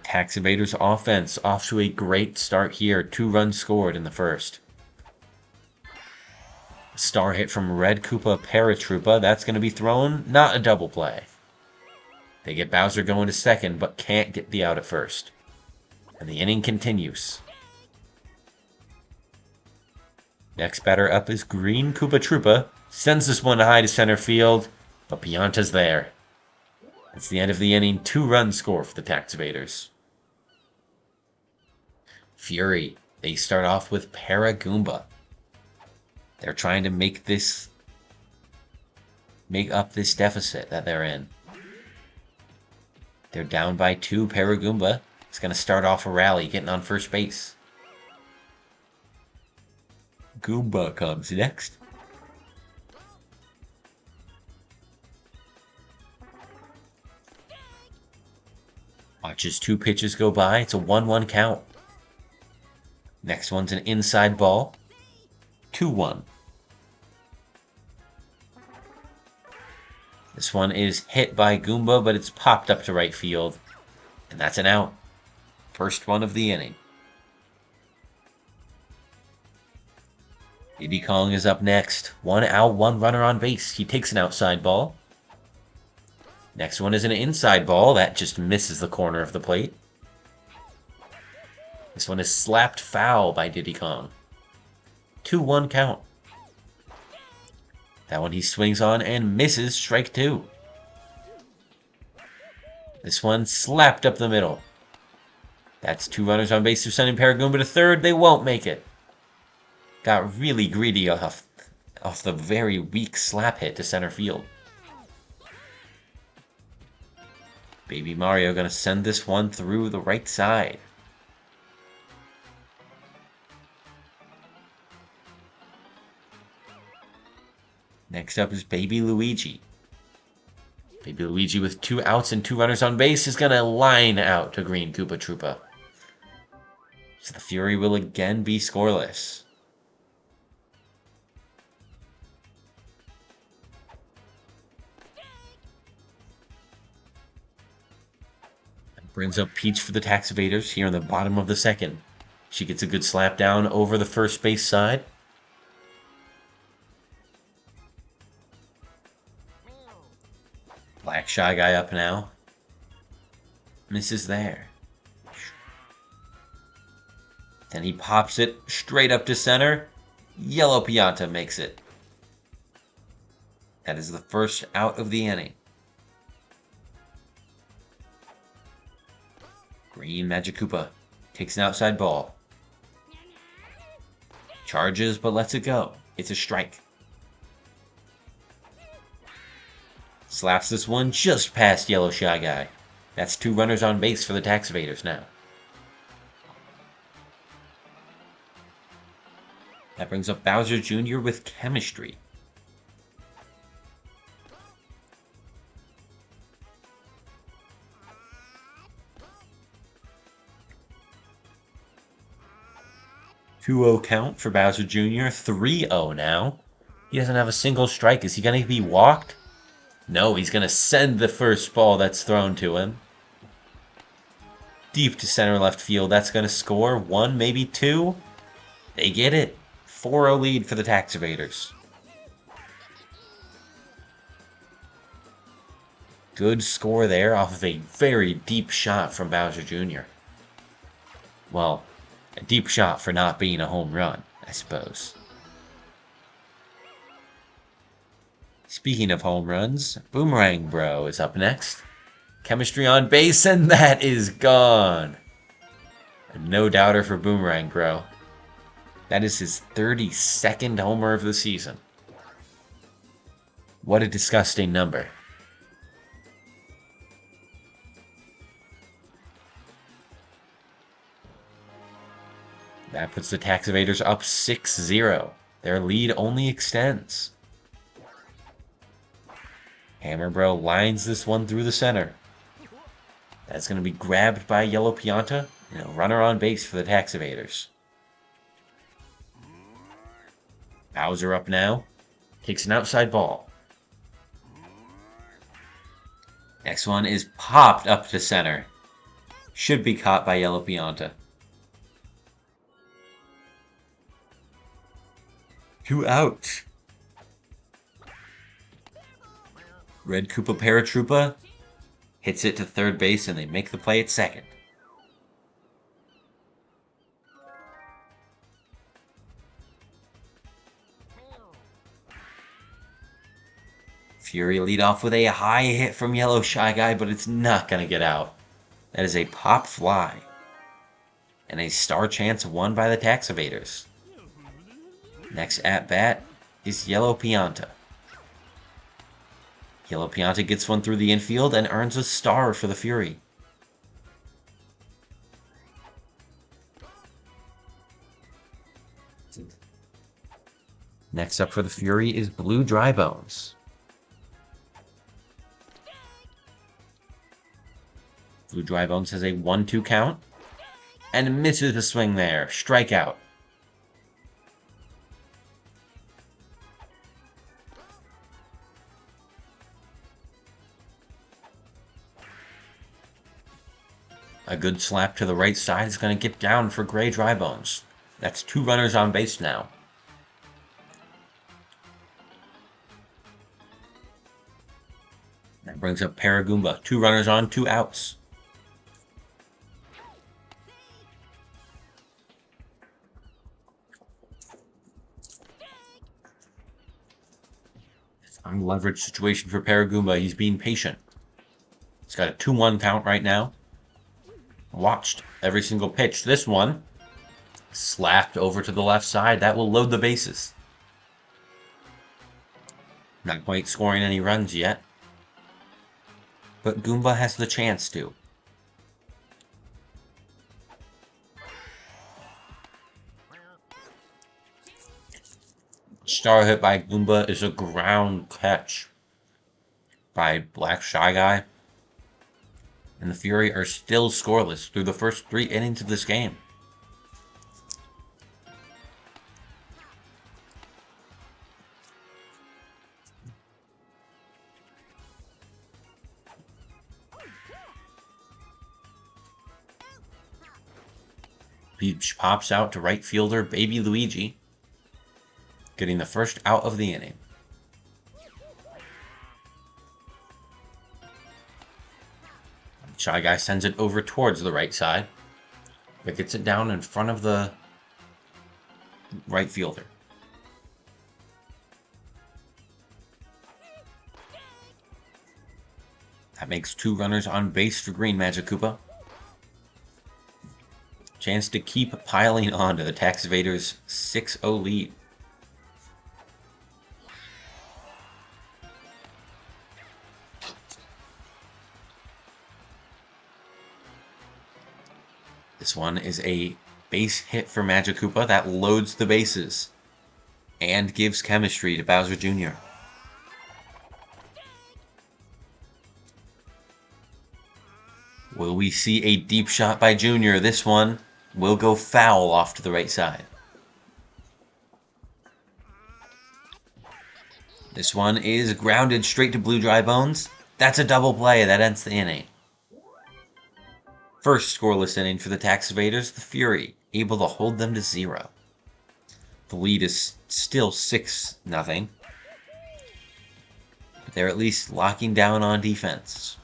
Tax Evaders offense off to a great start here. 2 runs scored in the first. Star hit from Red Koopa Paratroopa. That's going to be thrown. Not a double play. They get Bowser going to second, but can't get the out at first. And the inning continues. Next batter up is Green Koopa Troopa. Sends this one high to center field, but Pianta's there. That's the end of the inning. 2 runs score for the Tax Evaders. Fury. They start off with Paragoomba. They're trying to make up this deficit that they're in. They're down by 2. Paragoomba is going to start off a rally, getting on first base. Goomba comes next. Watches 2 pitches go by. It's a 1-1 count. Next one's an inside ball. 2-1. This one is hit by Goomba, but it's popped up to right field. And that's an out. First one of the inning. Diddy Kong is up next. 1 out, 1 runner on base. He takes an outside ball. Next one is an inside ball. That just misses the corner of the plate. This one is slapped foul by Diddy Kong. 2-1 count. That one he swings on and misses, strike 2. This one slapped up the middle. That's 2 runners on base. They're sending Paragoomba to third. They won't make it. Got really greedy off the very weak slap hit to center field. Baby Mario gonna send this one through the right side. Next up is Baby Luigi. Maybe Luigi with 2 outs and 2 runners on base is going to line out to green Koopa Troopa. So the Fury will again be scoreless. That brings up Peach for the Tax Evaders here in the bottom of the second. She gets a good slap down over the first base side. Black Shy Guy up now. Misses there. Then he pops it straight up to center. Yellow Pianta makes it. That is the first out of the inning. Green Magic Koopa takes an outside ball. Charges but lets it go. It's a strike. Slaps this one just past Yellow Shy Guy. That's 2 runners on base for the Tax Evaders now. That brings up Bowser Jr. with Chemistry. "2-0 count for Bowser Jr. 3-0 now. He doesn't have a single strike. Is he going to be walked? No, he's going to send the first ball that's thrown to him. Deep to center left field. That's going to score 1, maybe 2. They get it. 4-0 lead for the Tax Evaders. Good score there off of a very deep shot from Bowser Jr. Well, a deep shot for not being a home run, I suppose. Speaking of home runs, Boomerang Bro is up next. Chemistry on base, and that is gone. A no-doubter for Boomerang Bro. That is his 32nd homer of the season. What a disgusting number. That puts the Tax Evaders up 6-0. Their lead only extends. Hammer Bro lines this one through the center. That's going to be grabbed by Yellow Pianta, and a runner on base for the Tax Evaders. Bowser up now. Takes an outside ball. Next one is popped up to center. Should be caught by Yellow Pianta. 2 out. Red Koopa Paratroopa hits it to third base, and they make the play at second. Fury lead off with a high hit from Yellow Shy Guy, but it's not going to get out. That is a pop fly. And a star chance won by the Tax Evaders. Next at bat is Yellow Pianta. Yellow Pianta gets one through the infield and earns a star for the Fury. Next up for the Fury is Blue Dry Bones. Blue Dry Bones has a 1-2 count and misses the swing there. Strikeout. A good slap to the right side is going to get down for Gray Dry Bones. That's 2 runners on base now. That brings up Paragoomba. 2 runners on, 2 outs. Unleveraged situation for Paragoomba. He's being patient. He's got a 2-1 count right now. Watched every single pitch. This one slapped over to the left side. That will load the bases. Not quite scoring any runs yet, but Goomba has the chance to. Star hit by Goomba is a ground catch. by Black Shy Guy. And the Fury are still scoreless through the first 3 innings of this game. Peach pops out to right fielder Baby Luigi, getting the first out of the inning. Shy Guy sends it over towards the right side, but gets it down in front of the right fielder. That makes 2 runners on base for Green Magic Koopa. Chance to keep piling on to the Tax Evaders' 6-0 lead. This one is a base hit for Magic Koopa that loads the bases and gives chemistry to Bowser Jr. Will we see a deep shot by Jr.? This one will go foul off to the right side. This one is grounded straight to Blue Dry Bones. That's a double play. That ends the inning. First scoreless inning for the Tax Evaders, the Fury, able to hold them to 0. The lead is still 6-0. But they're at least locking down on defense.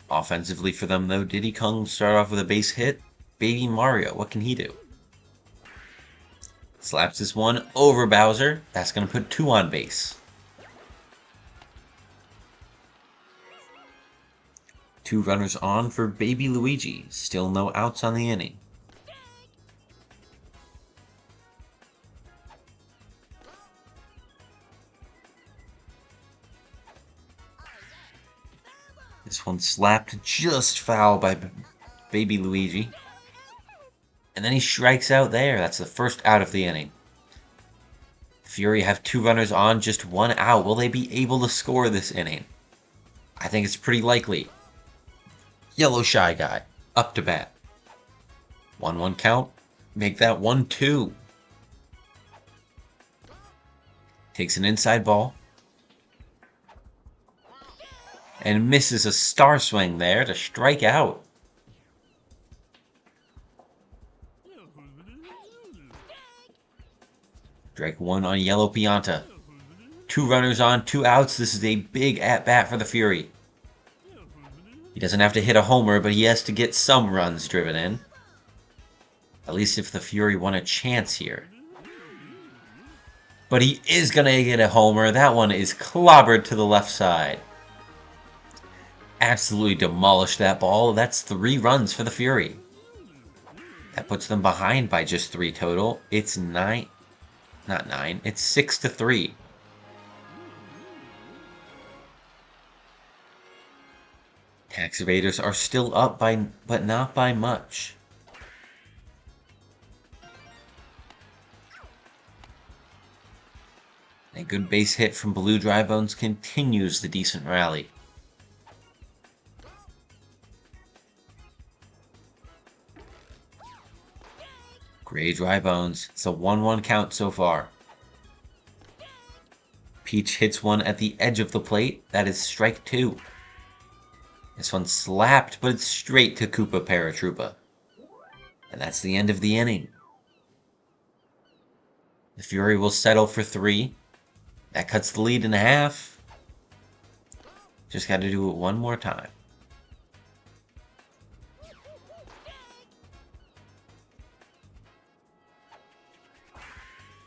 Offensively for them, though, Diddy Kong start off with a base hit. Baby Mario, what can he do? Slaps this one over Bowser. That's going to put 2 on base. 2 runners on for Baby Luigi. Still no outs on the inning. This one slapped just foul by Baby Luigi. And then he strikes out there. That's the first out of the inning. Fury have 2 runners on, just 1 out. Will they be able to score this inning? I think it's pretty likely. Yellow Shy Guy, up to bat. 1-1 count. Make that 1-2. Takes an inside ball. And misses a star swing there to strike out. Strike 1 on Yellow Pianta. 2 runners on, 2 outs. This is a big at-bat for the Fury. He doesn't have to hit a homer, but he has to get some runs driven in. At least if the Fury want a chance here. But he is going to get a homer. That one is clobbered to the left side. Absolutely demolished that ball. That's 3 runs for the Fury. That puts them behind by just 3 total. It's 9. Not 9. It's 6-3. Tax Evaders are still up but not by much. A good base hit from Blue Dry Bones continues the decent rally. Gray Dry Bones. It's a 1-1 count so far. Peach hits one at the edge of the plate. That is strike 2. This one slapped, but it's straight to Koopa Paratroopa. And that's the end of the inning. The Fury will settle for 3. That cuts the lead in half. Just got to do it one more time.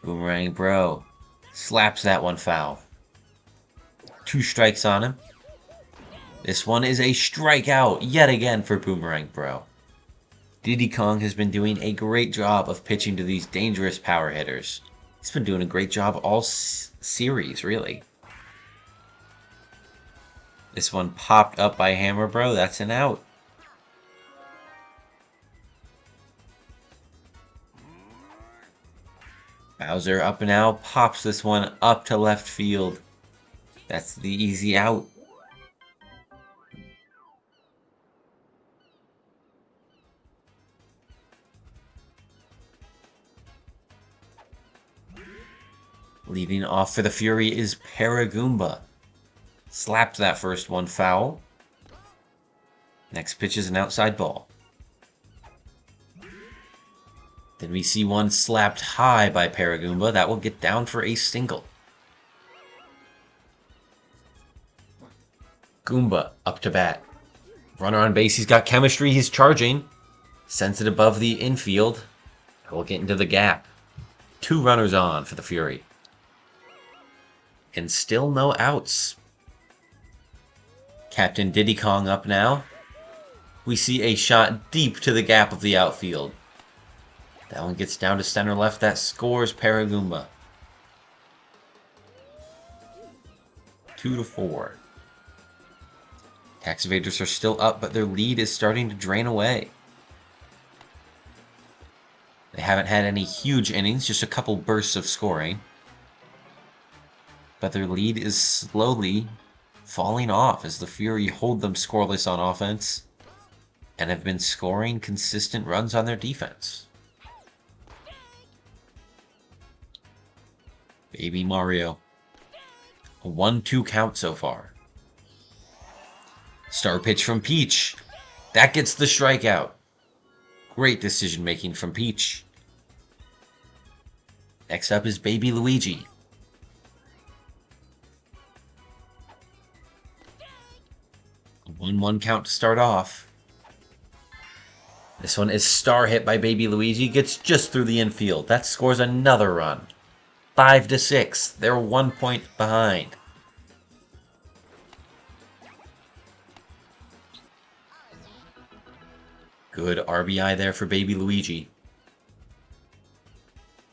Boomerang Bro slaps that one foul. 2 strikes on him. This one is a strikeout yet again for Boomerang Bro. Diddy Kong has been doing a great job of pitching to these dangerous power hitters. He's been doing a great job all series, really. This one popped up by Hammer Bro. That's an out. Bowser up now, pops this one up to left field. That's the easy out. Leading off for the Fury is Paragoomba. Slapped that first one foul. Next pitch is an outside ball. Then we see one slapped high by Paragoomba. That will get down for a single. Goomba up to bat. Runner on base, he's got chemistry, he's charging. Sends it above the infield. We'll get into the gap. 2 runners on for the Fury. And still no outs. Captain Diddy Kong up now. We see a shot deep to the gap of the outfield. That one gets down to center left. That scores Paragoomba. 2-4. Tax Evaders are still up, but their lead is starting to drain away. They haven't had any huge innings, just a couple bursts of scoring. But their lead is slowly falling off as the Fury hold them scoreless on offense and have been scoring consistent runs on their defense. Baby Mario. A 1-2 count so far. Star pitch from Peach. That gets the strikeout. Great decision making from Peach. Next up is Baby Luigi. A 1-1 count to start off. This one is star hit by Baby Luigi. Gets just through the infield. That scores another run. 5-6. They're 1 point behind. Good RBI there for Baby Luigi.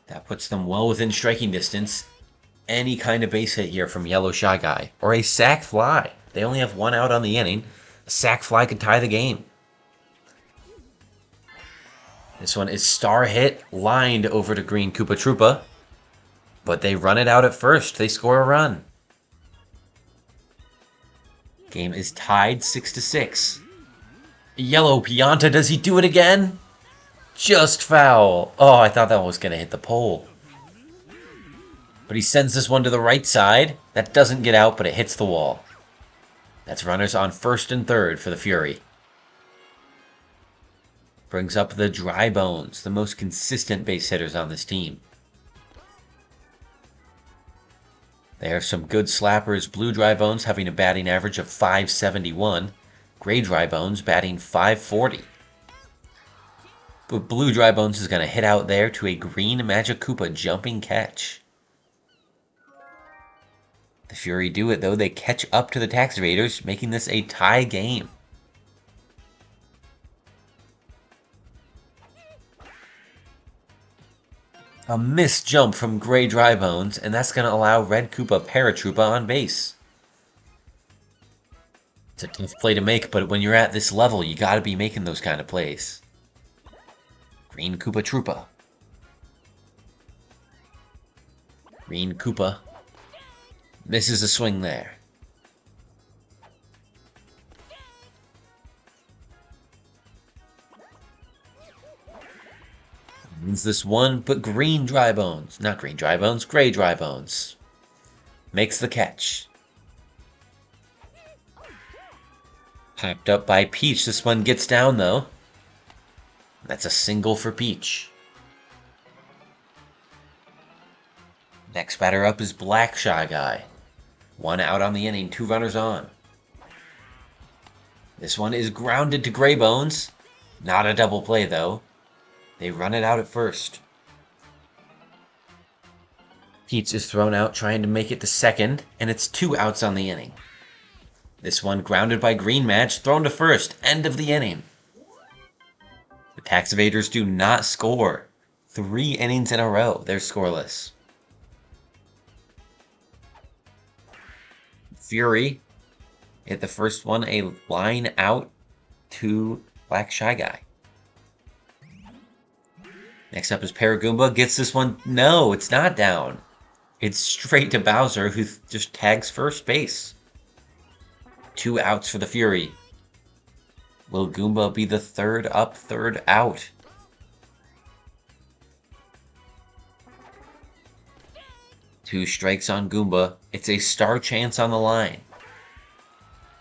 That puts them well within striking distance. Any kind of base hit here from Yellow Shy Guy. Or a sac fly. They only have 1 out on the inning. A sac fly could tie the game. This one is star hit, lined over to Green Koopa Troopa. But they run it out at first. They score a run. Game is tied 6-6. Yellow Pianta, does he do it again? Just foul. Oh, I thought that one was going to hit the pole. But he sends this one to the right side. That doesn't get out, but it hits the wall. That's runners on first and third for the Fury. Brings up the Dry Bones, the most consistent base hitters on this team. They are some good slappers. Blue Dry Bones having a batting average of .571. Gray Dry Bones batting .540. But Blue Dry Bones is going to hit out there to a Green Magic Koopa jumping catch. The Fury do it, though. They catch up to the Tax Evaders, making this a tie game. A missed jump from Gray Dry Bones, and that's going to allow Red Koopa Paratroopa on base. It's a tough play to make, but when you're at this level, you got to be making those kind of plays. Green Koopa Troopa. Green Koopa misses a swing there. Wins this one, but Green Dry Bones, not Green Dry Bones, Gray Dry Bones, makes the catch. Popped up by Peach. This one gets down, though. That's a single for Peach. Next batter up is Black Shy Guy. 1 out on the inning, 2 runners on. This one is grounded to Gray Bones. Not a double play, though. They run it out at first. Peach is thrown out trying to make it to second, and it's 2 outs on the inning. This one grounded by Green Match, thrown to first, end of the inning. The Tax Evaders do not score. 3 innings in a row, they're scoreless. Fury hit the first one a line out to Black Shy Guy. Next up is Paragoomba. Gets this one. No, it's not down. It's straight to Bowser, who just tags first base. 2 outs for the Fury. Will Goomba be the third up, third out? Two strikes on Goomba. It's a star chance on the line.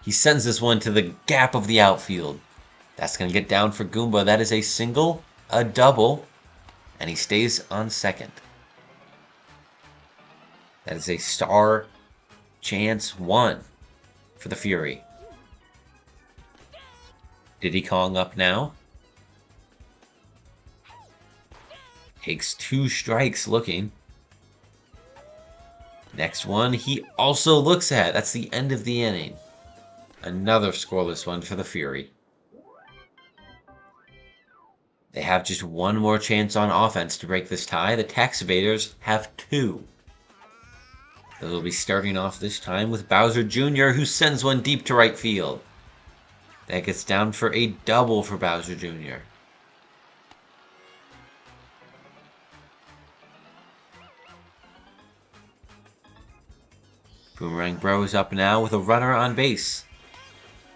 He sends this one to the gap of the outfield. That's going to get down for Goomba. That is a single, a double, and he stays on second. That is a star chance 1 for the Fury. Diddy Kong up now. Takes 2 strikes looking. Next one he also looks at. That's the end of the inning. Another scoreless one for the Fury. They have just one more chance on offense to break this tie. The Tax Evaders have 2. They'll be starting off this time with Bowser Jr., who sends one deep to right field. That gets down for a double for Bowser Jr. Boomerang Bros up now with a runner on base.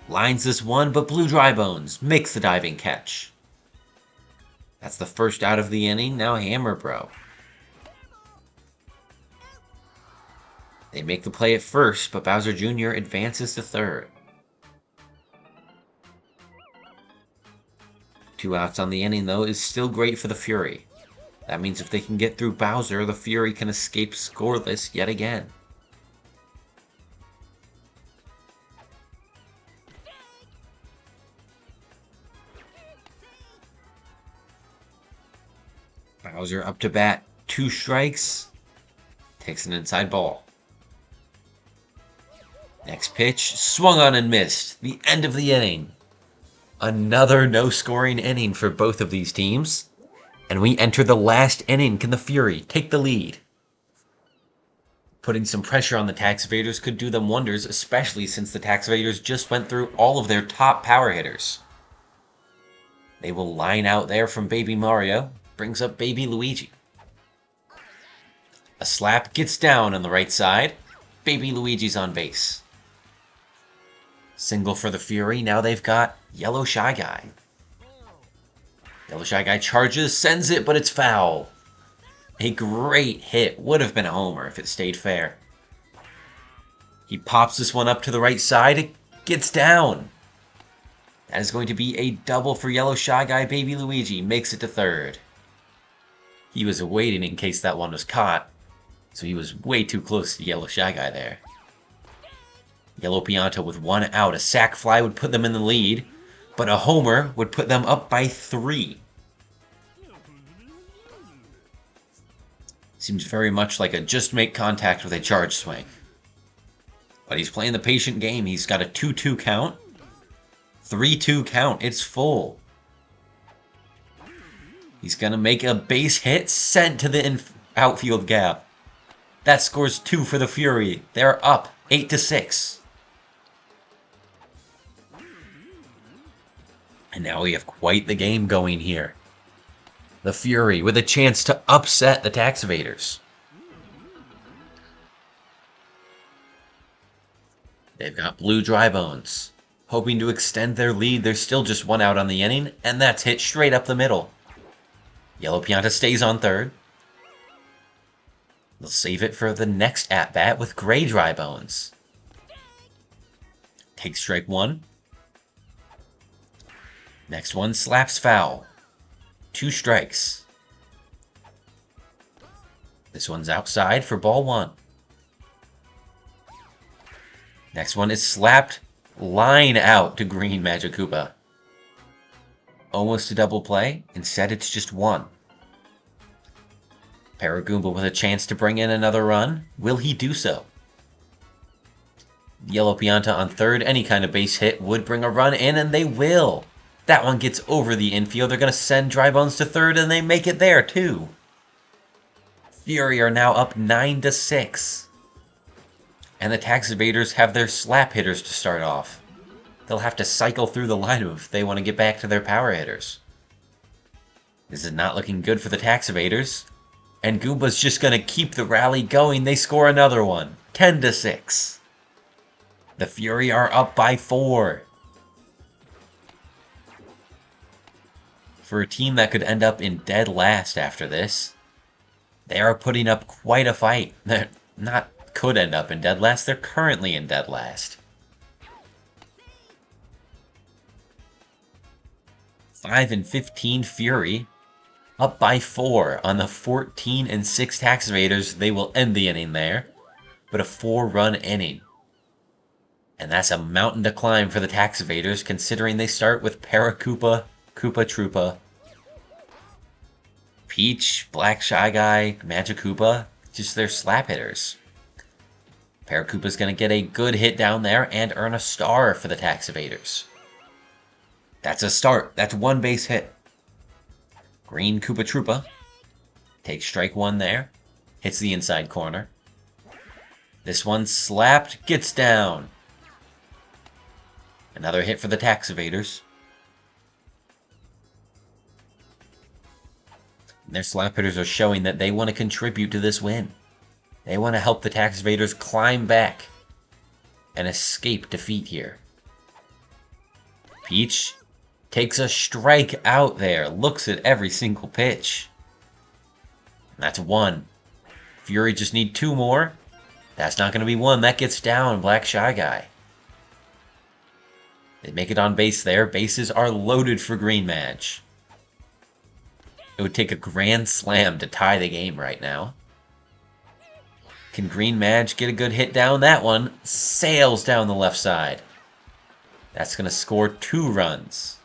Lines this one, but Blue Dry Bones makes the diving catch. That's the first out of the inning. Now Hammer Bro. They make the play at first, but Bowser Jr. advances to third. 2 outs on the inning, though, is still great for the Fury. That means if they can get through Bowser, the Fury can escape scoreless yet again. Bowser up to bat, 2 strikes, takes an inside ball. Next pitch, swung on and missed. The end of the inning. Another no-scoring inning for both of these teams. And we enter the last inning. Can the Fury take the lead? Putting some pressure on the Tax Evaders could do them wonders, especially since the Tax Evaders just went through all of their top power hitters. They will line out there from Baby Mario. Brings up Baby Luigi. A slap gets down on the right side. Baby Luigi's on base. Single for the Fury. Now they've got Yellow Shy Guy. Yellow Shy Guy charges, sends it, but it's foul. A great hit. Would have been a homer if it stayed fair. He pops this one up to the right side. It gets down. That is going to be a double for Yellow Shy Guy. Baby Luigi makes it to third. He was waiting in case that one was caught, so he was way too close to Yellow Shy Guy there. Yellow Pianta with 1 out. A sac fly would put them in the lead, but a homer would put them up by 3. Seems very much like a just make contact with a charge swing. But he's playing the patient game. He's got a 2-2 count. 3-2 count. It's full. He's going to make a base hit sent to the outfield gap. That scores 2 for the Fury. They're up 8-6. And now we have quite the game going here. The Fury with a chance to upset the Tax Evaders. They've got Blue Dry Bones. Hoping to extend their lead. There's still just 1 out on the inning, and that's hit straight up the middle. Yellow Pianta stays on third. They'll save it for the next at-bat with Gray Dry Bones. Takes strike 1. Next one slaps foul. 2 strikes. This one's outside for ball 1. Next one is slapped line out to Green Magikoopa. Almost a double play. Instead, it's just 1. Paragoomba with a chance to bring in another run. Will he do so? Yellow Pianta on third. Any kind of base hit would bring a run in, and they will. That one gets over the infield. They're going to send Dry Bones to third, and they make it there, too. Fury are now up 9-6. And the Tax Evaders have their slap hitters to start off. They'll have to cycle through the lineup if they want to get back to their power hitters. This is not looking good for the tax evaders. And Goomba's just going to keep the rally going. They score another one. 10-6. The Fury are up by 4. For a team that could end up in dead last after this, they are putting up quite a fight. They're not could end up in dead last, they're currently in dead last. 5-15 Fury, up by 4 on the 14-6 tax evaders. They will end the inning there, but a 4-run inning. And that's a mountain to climb for the tax evaders, considering they start with Paracoopa, Koopa Troopa, Peach, Black Shy Guy, Magic Koopa, just their slap hitters. Paracoopa's going to get a good hit down there and earn a star for the tax evaders. That's a start. That's 1 base hit. Green Koopa Troopa takes strike 1 there. Hits the inside corner. This one slapped, gets down. Another hit for the tax evaders. Their slap hitters are showing that they want to contribute to this win. They want to help the tax evaders climb back and escape defeat here. Peach takes a strike out there, looks at every single pitch. That's 1. Fury just need 2 more. That's not going to be 1. That gets down, Black Shy Guy. They make it on base there. Bases are loaded for Green Madge. It would take a grand slam to tie the game right now. Can Green Madge get a good hit down? That one sails down the left side. That's going to score 2 runs.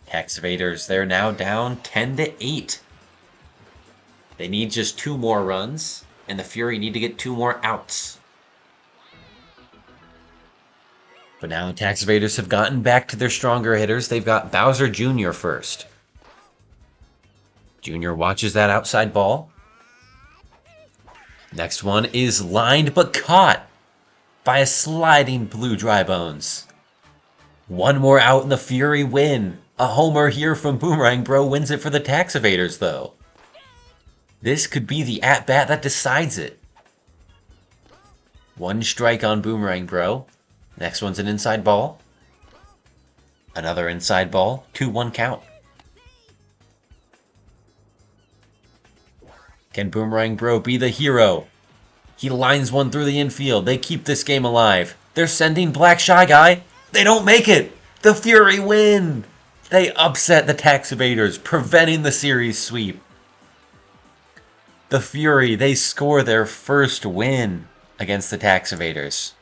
Tax evaders, they're now down 10-8. They need just 2 more runs, and the Fury need to get 2 more outs. But now tax evaders have gotten back to their stronger hitters. They've got Bowser Jr. first. Jr. watches that outside ball. Next one is lined but caught by a sliding blue dry bones. 1 more out and the Fury win. A homer here from Boomerang Bro wins it for the tax evaders, though. This could be the at-bat that decides it. 1 strike on Boomerang Bro. Next one's an inside ball. Another inside ball. 2-1 count. Can Boomerang Bro be the hero? He lines one through the infield. They keep this game alive. They're sending Black Shy Guy. They don't make it. The Fury win. They upset the tax evaders, preventing the series sweep. The Fury, they score their first win against the tax evaders.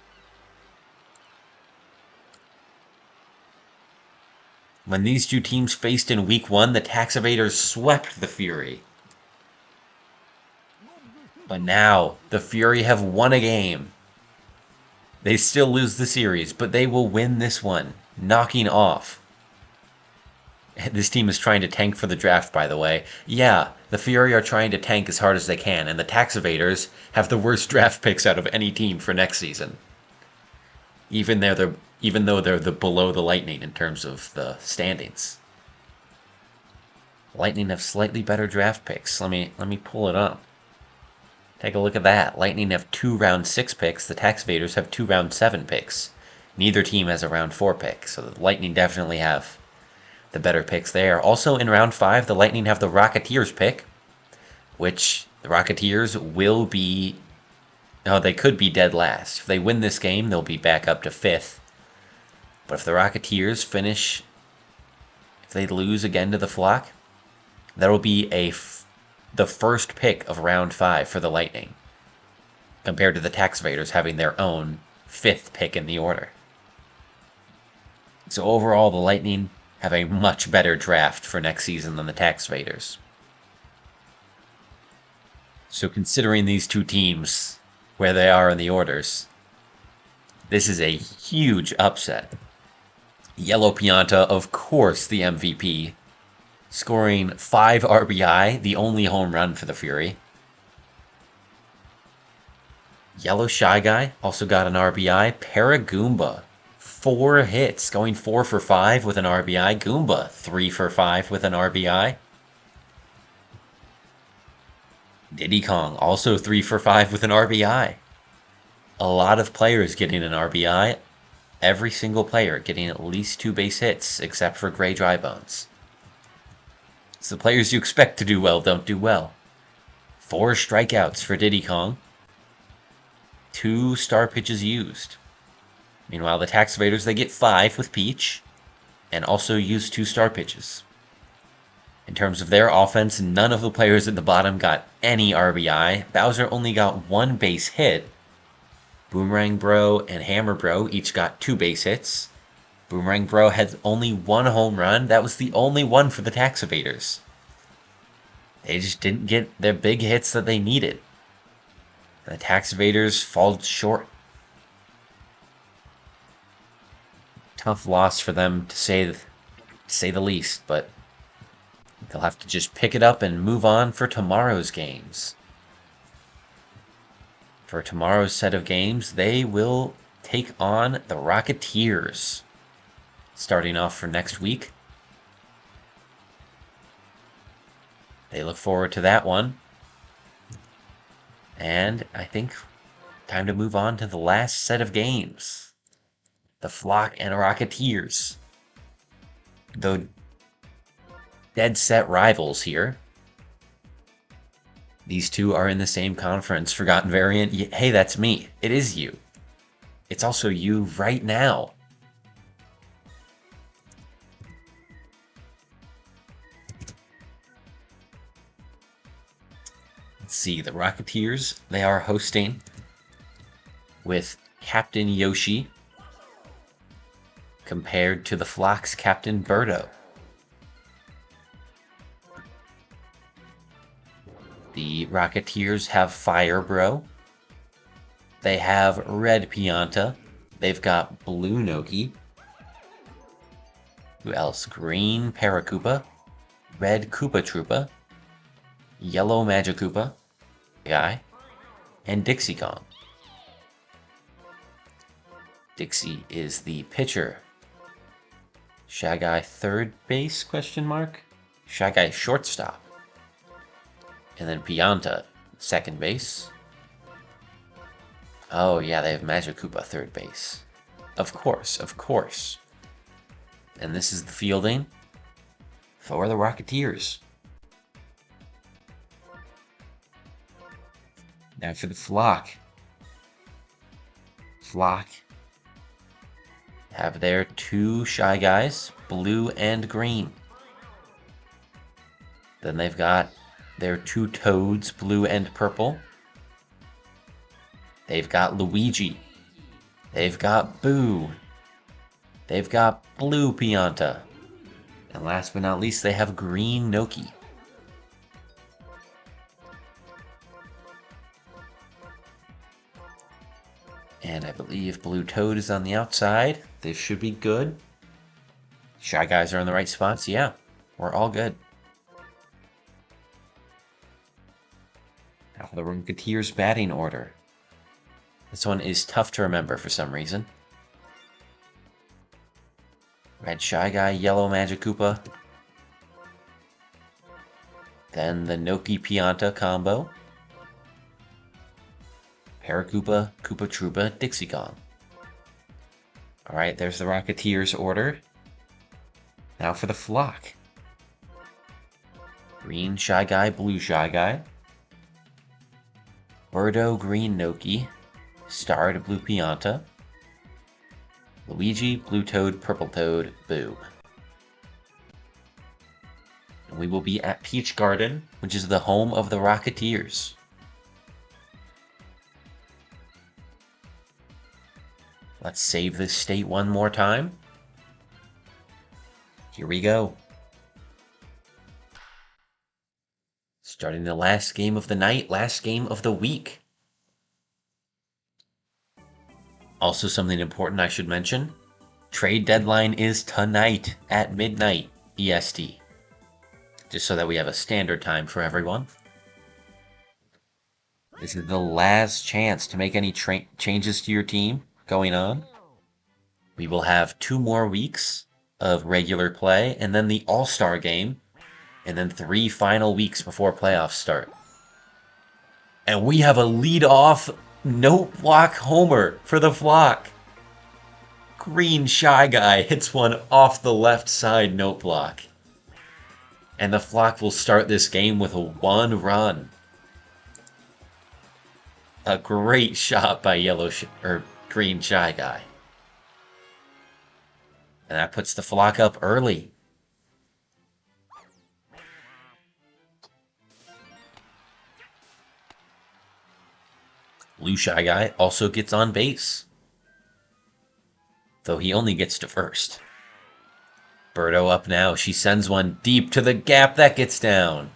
When these 2 teams faced in Week 1, the tax evaders swept the Fury. But now, the Fury have won a game. They still lose the series, but they will win this one, knocking off. This team is trying to tank for the draft, by the way. Yeah, the Fury are trying to tank as hard as they can, and the tax evaders have the worst draft picks out of any team for next season. Even though they're below the Lightning in terms of the standings. Lightning have slightly better draft picks. Let me pull it up. Take a look at that. Lightning have 2 round 6 picks. The tax evaders have 2 round 7 picks. Neither team has a round 4 pick, so the Lightning definitely have the better picks there. Also in round 5, the Lightning have the Rocketeers pick, which the Rocketeers will be... No, they could be dead last. If they win this game, they'll be back up to 5th. But if the Rocketeers finish... If they lose again to the Flock, that'll be the first pick of round 5 for the Lightning, compared to the tax evaders having their own 5th pick in the order. So overall, the Lightning have a much better draft for next season than the tax evaders. So considering these 2 teams, where they are in the orders, this is a huge upset. Yellow Pianta, of course, the MVP, scoring 5 RBI, the only home run for the Fury. Yellow Shy Guy also got an RBI. Paragoomba, 4 hits, going 4 for 5 with an RBI. Goomba, 3 for 5 with an RBI. Diddy Kong, also 3 for 5 with an RBI. A lot of players getting an RBI. Every single player getting at least 2 base hits, except for Gray Drybones. So the players you expect to do well don't do well. 4 strikeouts for Diddy Kong. 2 star pitches used. Meanwhile, the Tax Evaders, they get 5 with Peach, and also use 2 star pitches. In terms of their offense, none of the players at the bottom got any RBI. Bowser only got 1 base hit. Boomerang Bro and Hammer Bro each got 2 base hits. Boomerang Bro had only 1 home run. That was the only one for the Tax Evaders. They just didn't get their big hits that they needed. The Tax Evaders fall short. Tough loss for them to say the least, but they'll have to just pick it up and move on for tomorrow's games. For tomorrow's set of games, they will take on the Rocketeers. Starting off for next week. They look forward to that one. And I think time to move on to the last set of games. The Flock and Rocketeers. The dead set rivals here. These two are in the same conference. Forgotten Variant. Hey, that's me. It is you. It's also you right now. Let's see. The Rocketeers, they are hosting with Captain Yoshi compared to the Flock's Captain Birdo. The Rocketeers have Fire Bro. They have Red Pianta. They've got Blue Noki. Who else? Green Paracoopa. Red Koopa Troopa. Yellow Magikoopa. Guy. And Dixie Kong. Dixie is the pitcher. Shy Guy third base, question mark? Shy Guy shortstop. And then Pianta, second base. Oh yeah, they have Magikoopa third base. Of course, of course. And this is the fielding for the Rocketeers. Now for the Flock. Flock have their 2 Shy Guys, blue and green. Then they've got their 2 Toads, blue and purple. They've got Luigi. They've got Boo. They've got Blue Pianta. And last but not least, they have Green Noki. And I believe Blue Toad is on the outside. This should be good. Shy Guys are in the right spots. Yeah, we're all good. Now for the Rocketeers batting order. This one is tough to remember for some reason. Red Shy Guy, Yellow Magikoopa. Then the Noki Pianta combo. Paracoopa, Koopa Troopa, Dixie Kong. Alright, there's the Rocketeers order. Now for the Flock. Green Shy Guy, Blue Shy Guy. Birdo, Green Noki. Starred, Blue Pianta. Luigi, Blue Toad, Purple Toad, Boo. And we will be at Peach Garden, which is the home of the Rocketeers. Let's save this state one more time. Here we go. Starting the last game of the night, last game of the week. Also something important I should mention. Trade deadline is tonight at midnight EST. Just so that we have a standard time for everyone. This is the last chance to make any changes to your team going on. We will have 2 more weeks of regular play, and then the All-Star game, and then 3 final weeks before playoffs start. And we have a lead-off note block homer for the Flock. Green Shy Guy hits one off the left side note block. And the Flock will start this game with a 1 run. A great shot by Green Shy Guy. And that puts the Flock up early. Blue Shy Guy also gets on base, though he only gets to first. Birdo up now. She sends one deep to the gap. That gets down.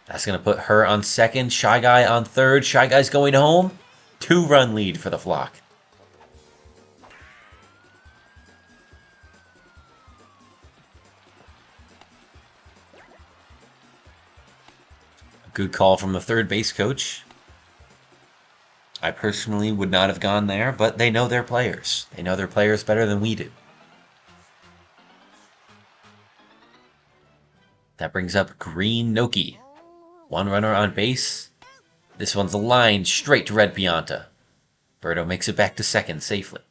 That's going to put her on second. Shy Guy on third. Shy Guy's going home. 2-run lead for the Flock. Good call from the third base coach. I personally would not have gone there, but they know their players. They know their players better than we do. That brings up Green Noki. 1 runner on base. This one's a line straight to Red Pianta. Birdo makes it back to second safely.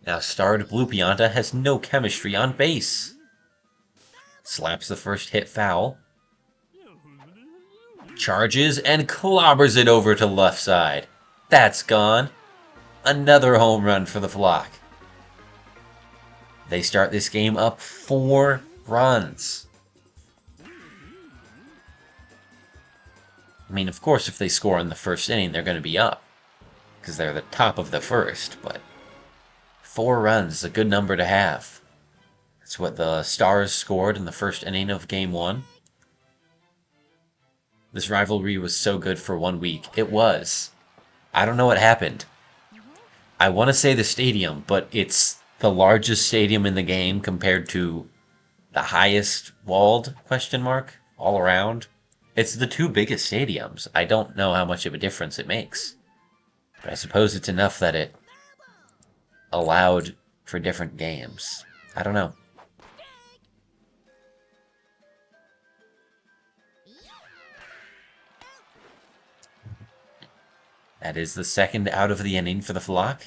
Now starred Blue Pianta has no chemistry on base. Slaps the first hit foul. Charges and clobbers it over to left side. That's gone. Another home run for the Flock. They start this game up 4 runs. I mean, of course, if they score in the first inning, they're going to be up, because they're the top of the first, but 4 runs is a good number to have. That's what the Stars scored in the first inning of Game 1. This rivalry was so good for 1 week. It was. I don't know what happened. I want to say the stadium, but it's the largest stadium in the game compared to the highest walled ? All around. It's the 2 biggest stadiums. I don't know how much of a difference it makes. But I suppose it's enough that it allowed for different games. I don't know. That is the second out of the inning for the Flock,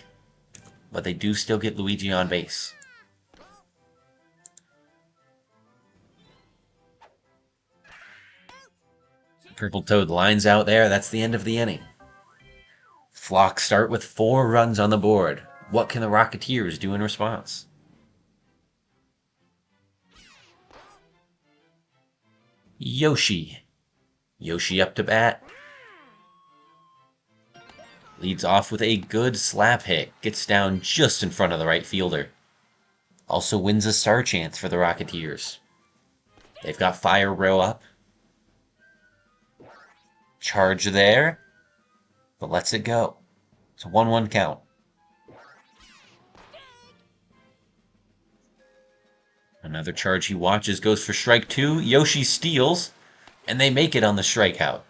but they do still get Luigi on base. Purple Toad lines out there. That's the end of the inning. Flock start with 4 runs on the board. What can the Rocketeers do in response? Yoshi. Yoshi up to bat. Leads off with a good slap hit. Gets down just in front of the right fielder. Also wins a star chance for the Rocketeers. They've got Fire Row up. Charge there, but lets it go. It's a 1-1 count. Another charge he watches goes for strike 2. Yoshi steals, and they make it on the strikeout.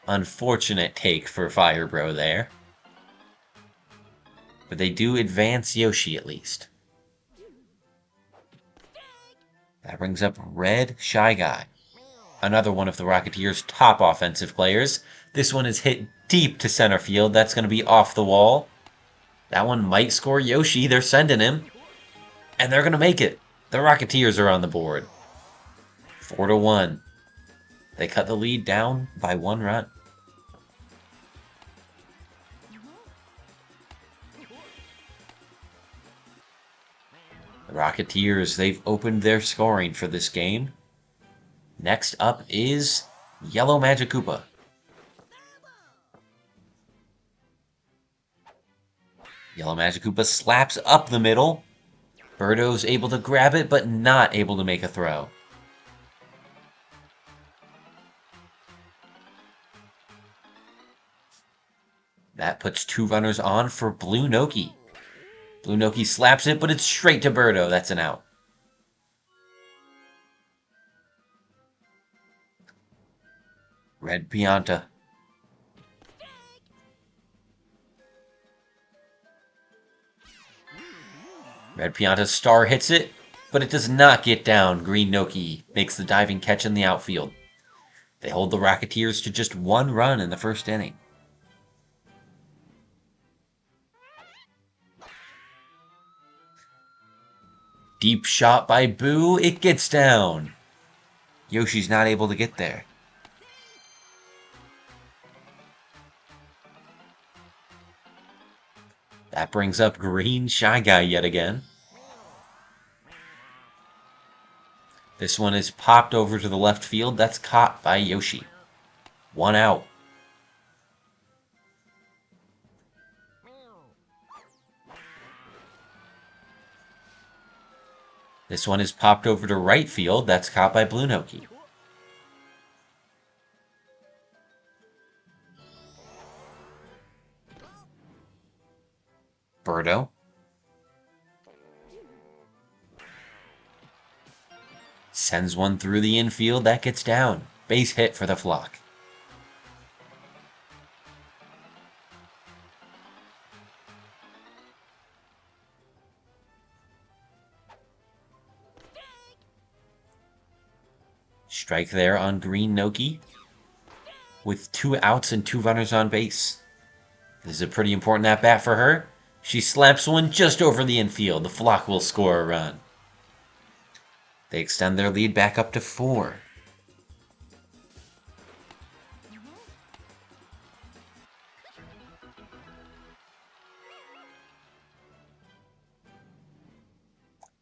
Unfortunate take for Fire Bro there. But they do advance Yoshi at least. That brings up Red Shy Guy. Another one of the Rocketeers' top offensive players. This one is hit deep to center field. That's going to be off the wall. That one might score Yoshi. They're sending him. And they're going to make it. The Rocketeers are on the board. 4-1. They cut the lead down by 1 run. The Rocketeers, they've opened their scoring for this game. Next up is Yellow Magikoopa. Yellow Magikoopa slaps up the middle. Birdo's able to grab it, but not able to make a throw. That puts 2 runners on for Blue Noki. Blue Noki slaps it, but it's straight to Birdo. That's an out. Red Pianta. Red Pianta's star hits it, but it does not get down. Green Noki makes the diving catch in the outfield. They hold the Rocketeers to just 1 run in the first inning. Deep shot by Boo. It gets down. Yoshi's not able to get there. That brings up Green Shy Guy yet again. This one is popped over to the left field. That's caught by Yoshi. 1 out. This one is popped over to right field. That's caught by Blue Noki. Birdo. Sends one through the infield. That gets down. Base hit for the flock. Strike there on Green Noki with 2 outs and 2 runners on base. This is a pretty important at-bat for her. She slaps one just over the infield. The flock will score a run. They extend their lead back up to 4.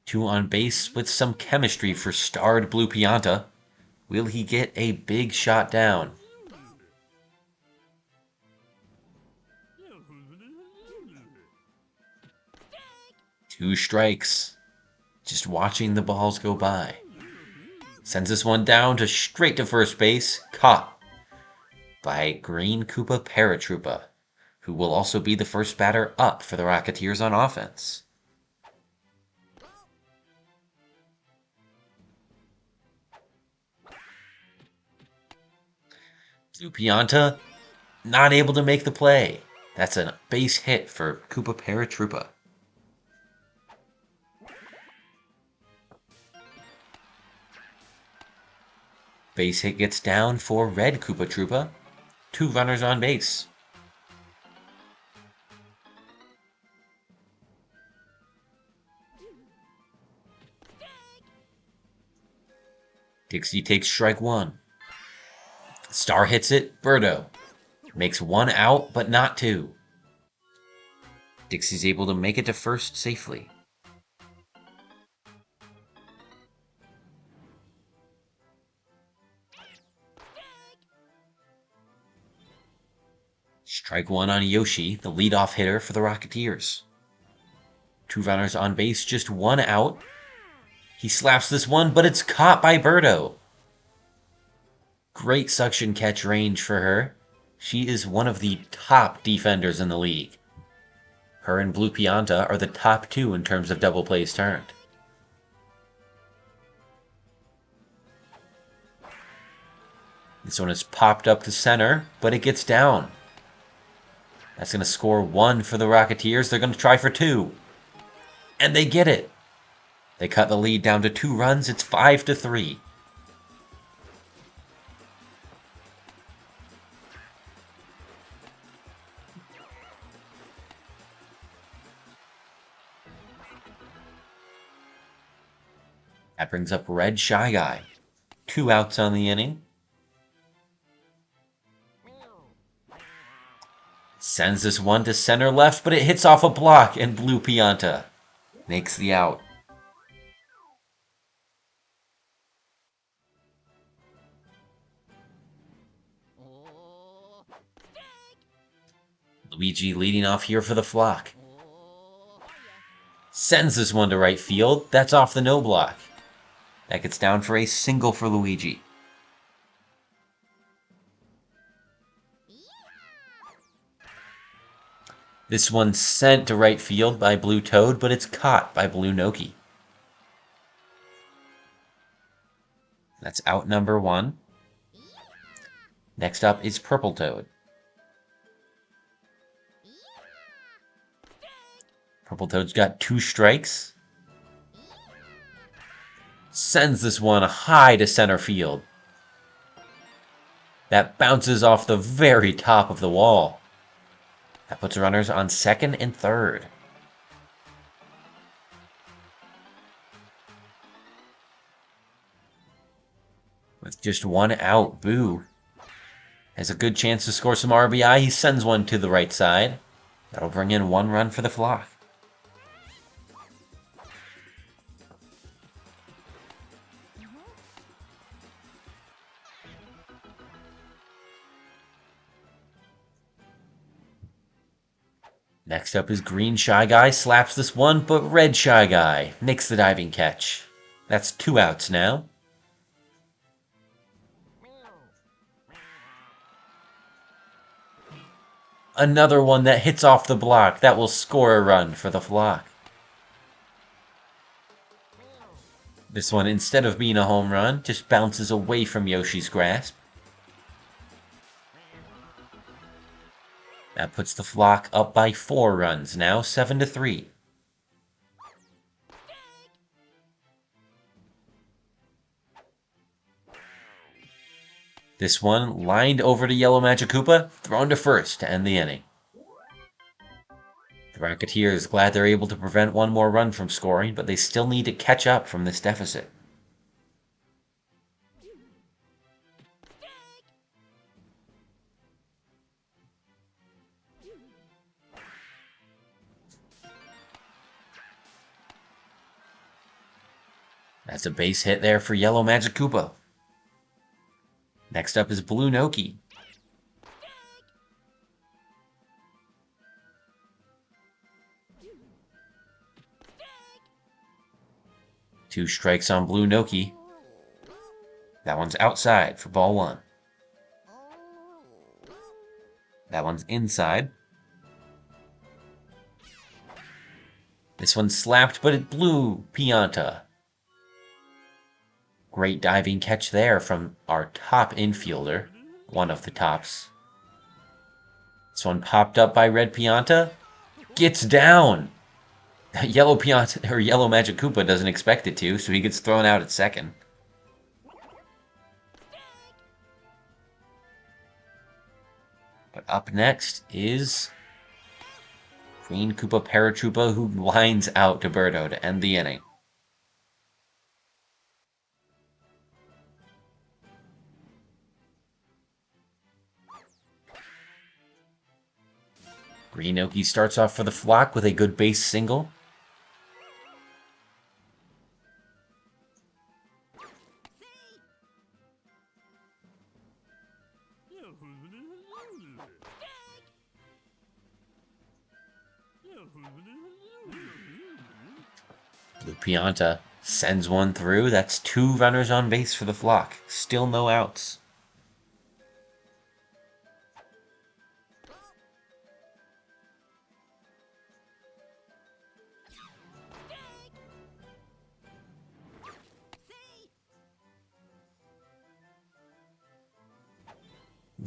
Two on base with some chemistry for starred Blue Pianta. Will he get a big shot down? Two strikes. Just watching the balls go by. Sends this one down to straight to first base. Caught by Green Koopa Paratroopa, who will also be the first batter up for the Rocketeers on offense. Blue Pianta not able to make the play. That's a base hit for Koopa Paratroopa. Base hit gets down for Red Koopa Troopa. 2 runners on base. Dixie takes strike 1. Star hits it. Birdo makes 1 out, but not 2. Dixie's able to make it to first safely. Strike 1 on Yoshi, the leadoff hitter for the Rocketeers. 2 runners on base, just 1 out. He slaps this one, but it's caught by Birdo. Great suction catch range for her. She is one of the top defenders in the league. Her and Blue Pianta are the top 2 in terms of double plays turned. This one is popped up to center, but it gets down. That's going to score 1 for the Rocketeers. They're going to try for 2. And they get it. They cut the lead down to 2 runs. It's 5-3. That brings up Red Shy Guy. 2 outs on the inning. Sends this one to center left, but it hits off a block, and Blue Pianta makes the out. Luigi leading off here for the flock. Sends this one to right field. That's off the no block. That gets down for a single for Luigi. This one's sent to right field by Blue Toad, but it's caught by Blue Noki. That's out number 1. Next up is Purple Toad. Purple Toad's got 2 strikes. Sends this one high to center field. That bounces off the very top of the wall. That puts runners on second and third. With just one out, Boo has a good chance to score some RBI. He sends one to the right side. That'll bring in 1 run for the Flock. Next up is Green Shy Guy, slaps this one, but Red Shy Guy makes the diving catch. That's 2 outs now. Another one that hits off the block. That will score a run for the Flock. This one, instead of being a home run, just bounces away from Yoshi's grasp. That puts the Flock up by 4 runs now, 7-3. This one lined over to Yellow Magic Koopa, thrown to first to end the inning. The Rocketeers glad they're able to prevent 1 more run from scoring, but they still need to catch up from this deficit. That's a base hit there for Yellow Magic Koopa. Next up is Blue Noki. Two strikes on Blue Noki. That one's outside for ball 1. That one's inside. This one slapped, but it blew Pianta. Great diving catch there from our top infielder, one of the tops. This one popped up by Red Pianta. Gets down. Yellow Pianta or Yellow Magic Koopa doesn't expect it to, so he gets thrown out at second. But up next is Green Koopa Paratroopa, who lines out to Birdo to end the inning. Green Noki starts off for the Flock with a good base single. Blue Pianta sends one through. That's 2 runners on base for the Flock. Still no outs.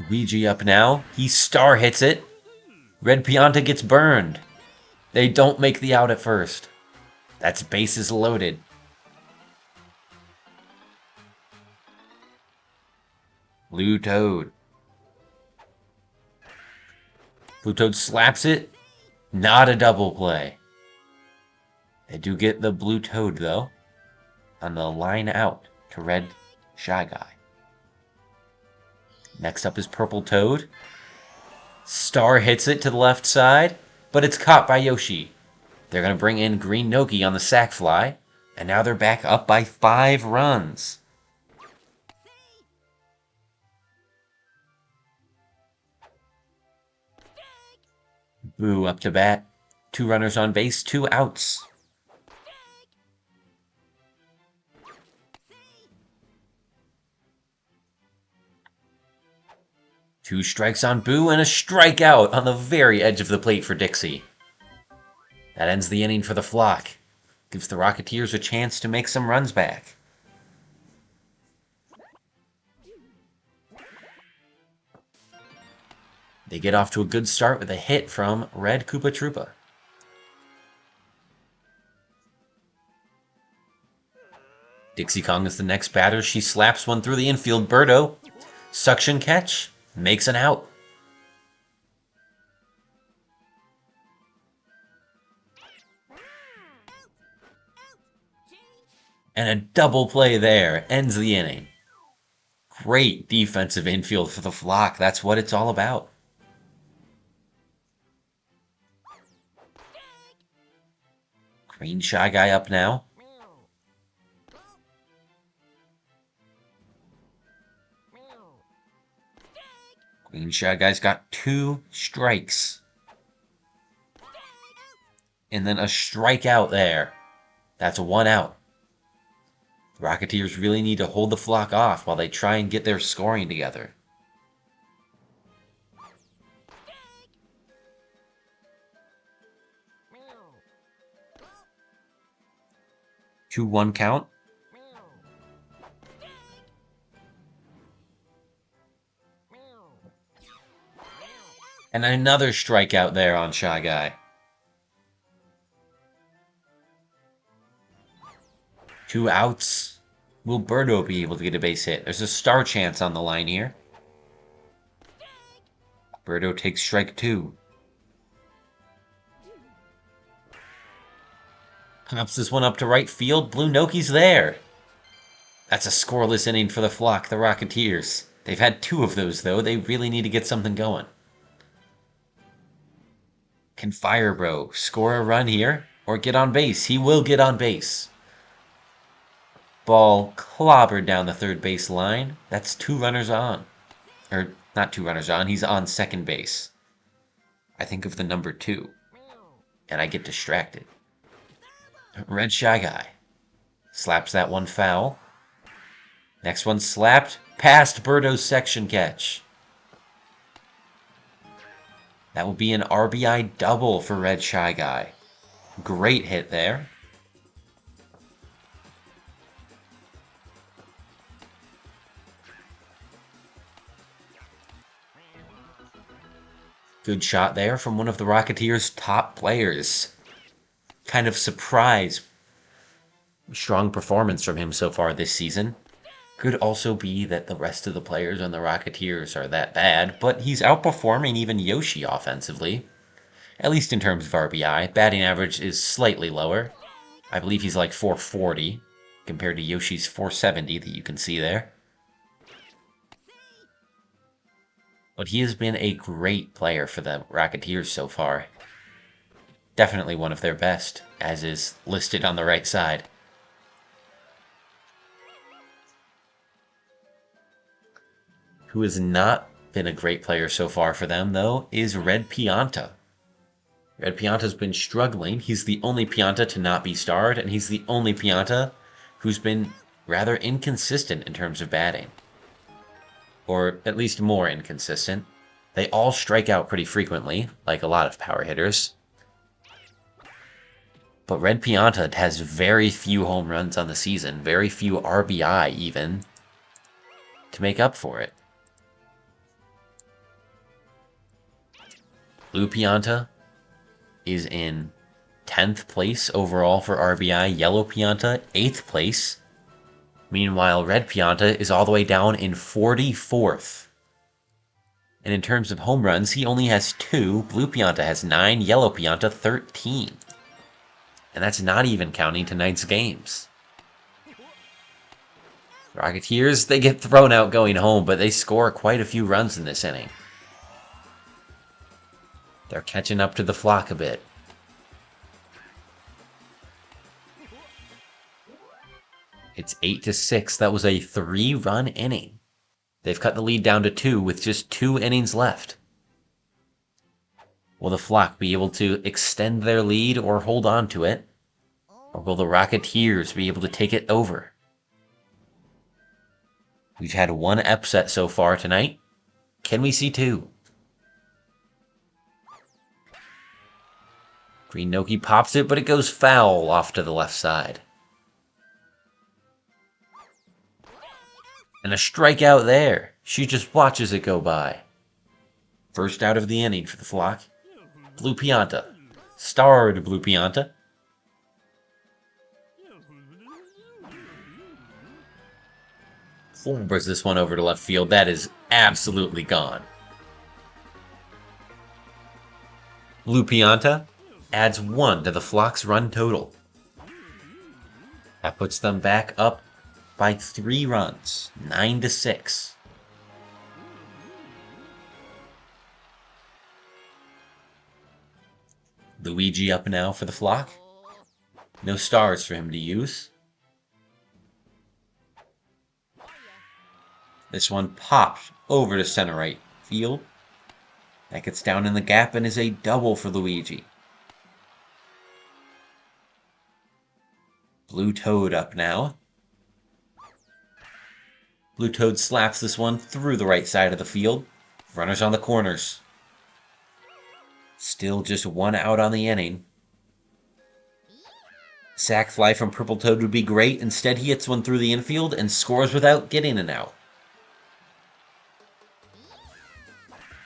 Luigi up now. He star hits it. Red Pianta gets burned. They don't make the out at first. That's bases loaded. Blue Toad. Blue Toad slaps it. Not a double play. They do get the Blue Toad, though, on the line out to Red Shy Guy. Next up is Purple Toad. Star hits it to the left side, but it's caught by Yoshi. They're going to bring in Green Noki on the sac fly, and now they're back up by 5 runs. Boo up to bat. 2 runners on base, 2 outs. Two strikes on Boo and a strikeout on the very edge of the plate for Dixie. That ends the inning for the Flock. Gives the Rocketeers a chance to make some runs back. They get off to a good start with a hit from Red Koopa Troopa. Dixie Kong is the next batter. She slaps one through the infield. Birdo, suction catch, makes an out. And a double play there ends the inning. Great defensive infield for the Flock. That's what it's all about. Green Shy Guy up now. Green Shy Guy's got 2 strikes. And then a strikeout there. That's 1 out. The Rocketeers really need to hold the Flock off while they try and get their scoring together. Two 1 count. And another strikeout there on Shy Guy. 2 outs. Will Birdo be able to get a base hit? There's a star chance on the line here. Birdo takes strike 2. Pops this one up to right field. Blue Noki's there. That's a scoreless inning for the Flock, the Rocketeers. They've had 2 of those, though. They really need to get something going. Can Firebro score a run here or get on base? He will get on base. Ball clobbered down the third base line. That's 2 runners on. Or, not 2 runners on. He's on second base. I think of the number 2. And I get distracted. Red Shy Guy slaps that one foul. Next one slapped past Birdo's section catch. That will be an RBI double for Red Shy Guy. Great hit there. Good shot there from one of the Rocketeers' top players. Kind of surprise. Strong performance from him so far this season. Could also be that the rest of the players on the Rocketeers are that bad, but he's outperforming even Yoshi offensively. At least in terms of RBI. Batting average is slightly lower. I believe he's like 440 compared to Yoshi's 470 that you can see there. But he has been a great player for the Rocketeers so far. Definitely one of their best, as is listed on the right side. Who has not been a great player so far for them, though, is Red Pianta. Red Pianta's been struggling. He's the only Pianta to not be starred, and he's the only Pianta who's been rather inconsistent in terms of batting. Or at least more inconsistent. They all strike out pretty frequently, like a lot of power hitters. But Red Pianta has very few home runs on the season, very few RBI even, to make up for it. Blue Pianta is in 10th place overall for RBI. Yellow Pianta, 8th place. Meanwhile, Red Pianta is all the way down in 44th. And in terms of home runs, he only has 2. Blue Pianta has 9. Yellow Pianta, 13. And that's not even counting tonight's games. Rocketeers, they get thrown out going home, but they score quite a few runs in this inning. They're catching up to the Flock a bit. It's 8-6. That was a 3-run inning. They've cut the lead down to 2 with just 2 innings left. Will the Flock be able to extend their lead or hold on to it? Or will the Rocketeers be able to take it over? We've had 1 upset so far tonight. Can we see 2? Green Noki pops it, but it goes foul off to the left side. And a strikeout there. She just watches it go by. First out of the inning for the Flock. Blue Pianta. Starred Blue Pianta. Floppers this one over to left field. That is absolutely gone. Blue Pianta adds 1 to the Flock's run total. That puts them back up by 3 runs, 9-6. Luigi up now for the Flock. No stars for him to use. This one popped over to center right field. That gets down in the gap and is a double for Luigi. Blue Toad up now. Blue Toad slaps this one through the right side of the field. Runners on the corners. Still just 1 out on the inning. Sack fly from Purple Toad would be great. Instead, he hits one through the infield and scores without getting an out.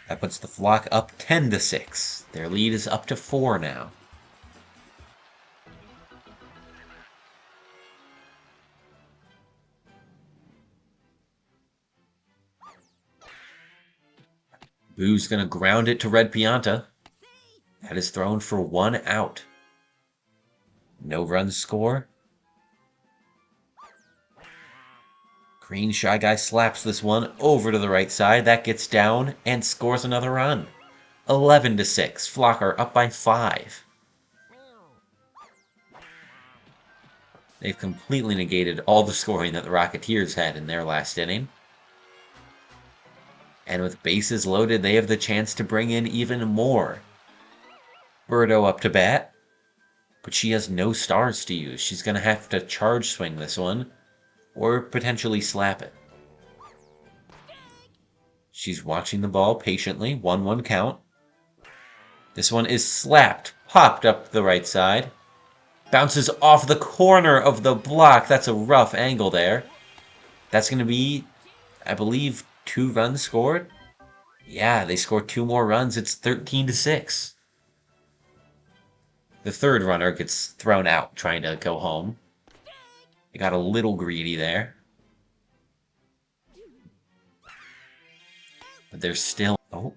That puts the Flock up 10-6. Their lead is up to 4 now. Boo's going to ground it to Red Pianta. That is thrown for 1 out. No runs score. Green Shy Guy slaps this one over to the right side. That gets down and scores another run. 11-6. Flock are up by 5. They've completely negated all the scoring that the Rocketeers had in their last inning. And with bases loaded, they have the chance to bring in even more. Birdo up to bat. But she has no stars to use. She's going to have to charge swing this one. Or potentially slap it. She's watching the ball patiently. 1-1 count. This one is slapped. Popped up the right side. Bounces off the corner of the block. That's a rough angle there. That's going to be, I believe, 2 runs scored. Yeah, they scored 2 more runs. It's 13-6. The third runner gets thrown out trying to go home. They got a little greedy there. But they're still... Oh,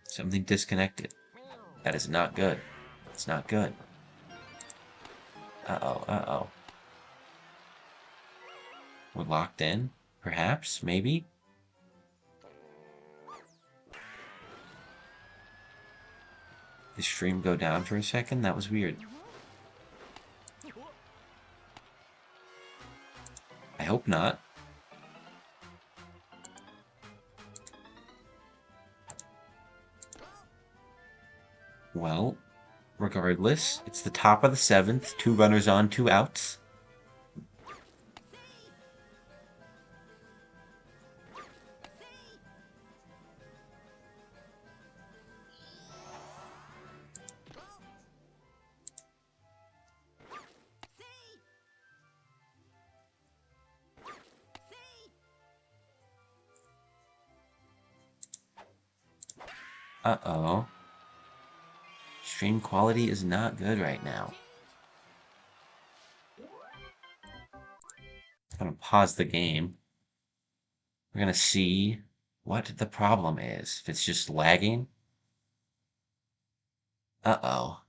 something disconnected. That is not good. It's not good. Uh-oh, uh-oh. We're locked in? Perhaps? Maybe? Did the stream go down for a second? That was weird. I hope not. Well, regardless, it's the top of the 7th. 2 runners on, 2 outs. Uh-oh. Stream quality is not good right now. I'm gonna pause the game. We're gonna see what the problem is. If it's just lagging. Uh-oh.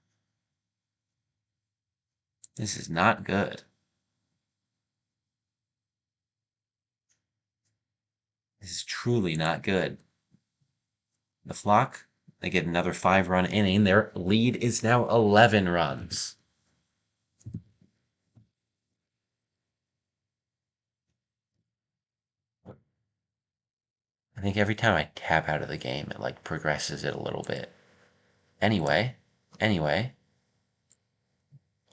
This is not good. This is truly not good. The Flock, they get another 5-run inning. Their lead is now 11 runs. I think every time I tap out of the game, it like progresses it a little bit. Anyway.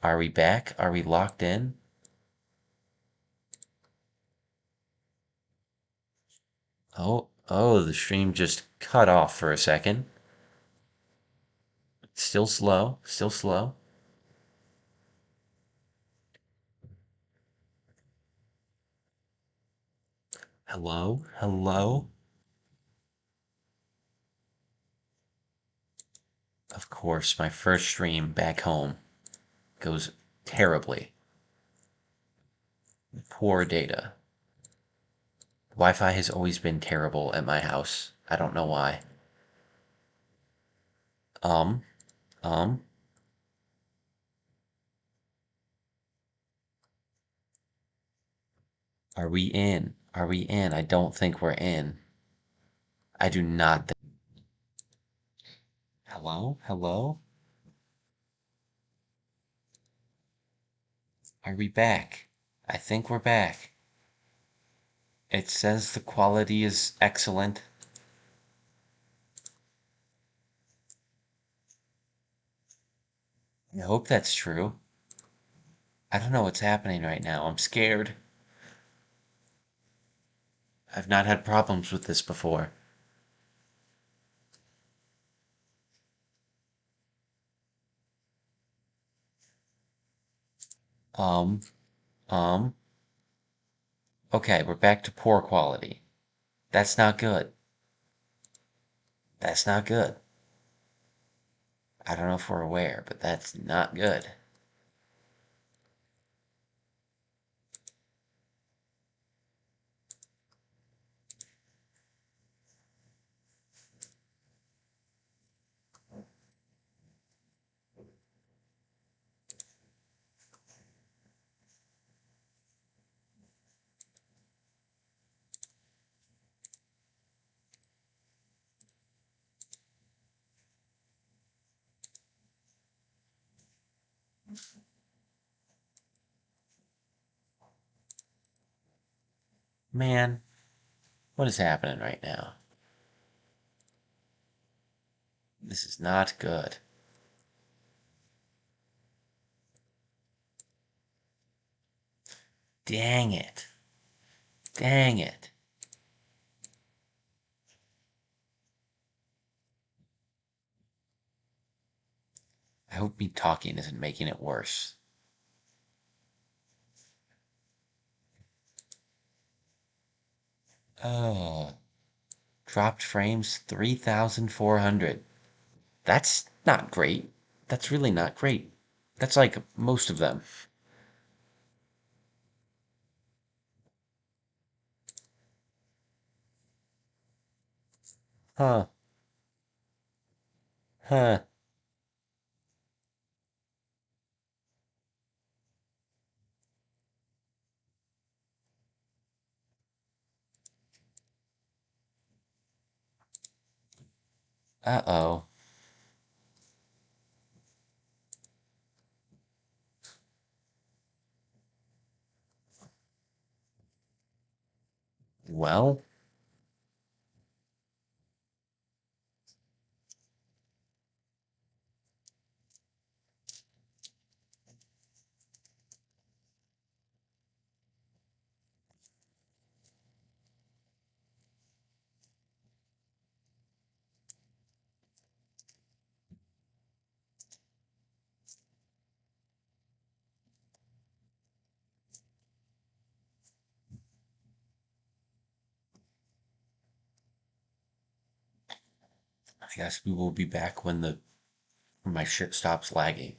Are we back? Are we locked in? Oh, the stream just cut off for a second. Still slow. Hello? Of course, my first stream back home goes terribly. Poor data. Wi-Fi has always been terrible at my house. I don't know why. Um, um, are we in? Are we in? I don't think we're in. I do not think. Hello? Hello? Are we back? I think we're back. It says the quality is excellent. I hope that's true. I don't know what's happening right now. I'm scared. I've not had problems with this before. Um, um. Okay, we're back to poor quality. That's not good. That's not good. I don't know if we're aware, but that's not good. Man, what is happening right now? This is not good. Dang it. Dang it. I hope me talking isn't making it worse. Oh, dropped frames 3,400. That's not great. That's really not great. That's like most of them. Huh. Huh. Uh-oh. Well, I guess we will be back when my shit stops lagging.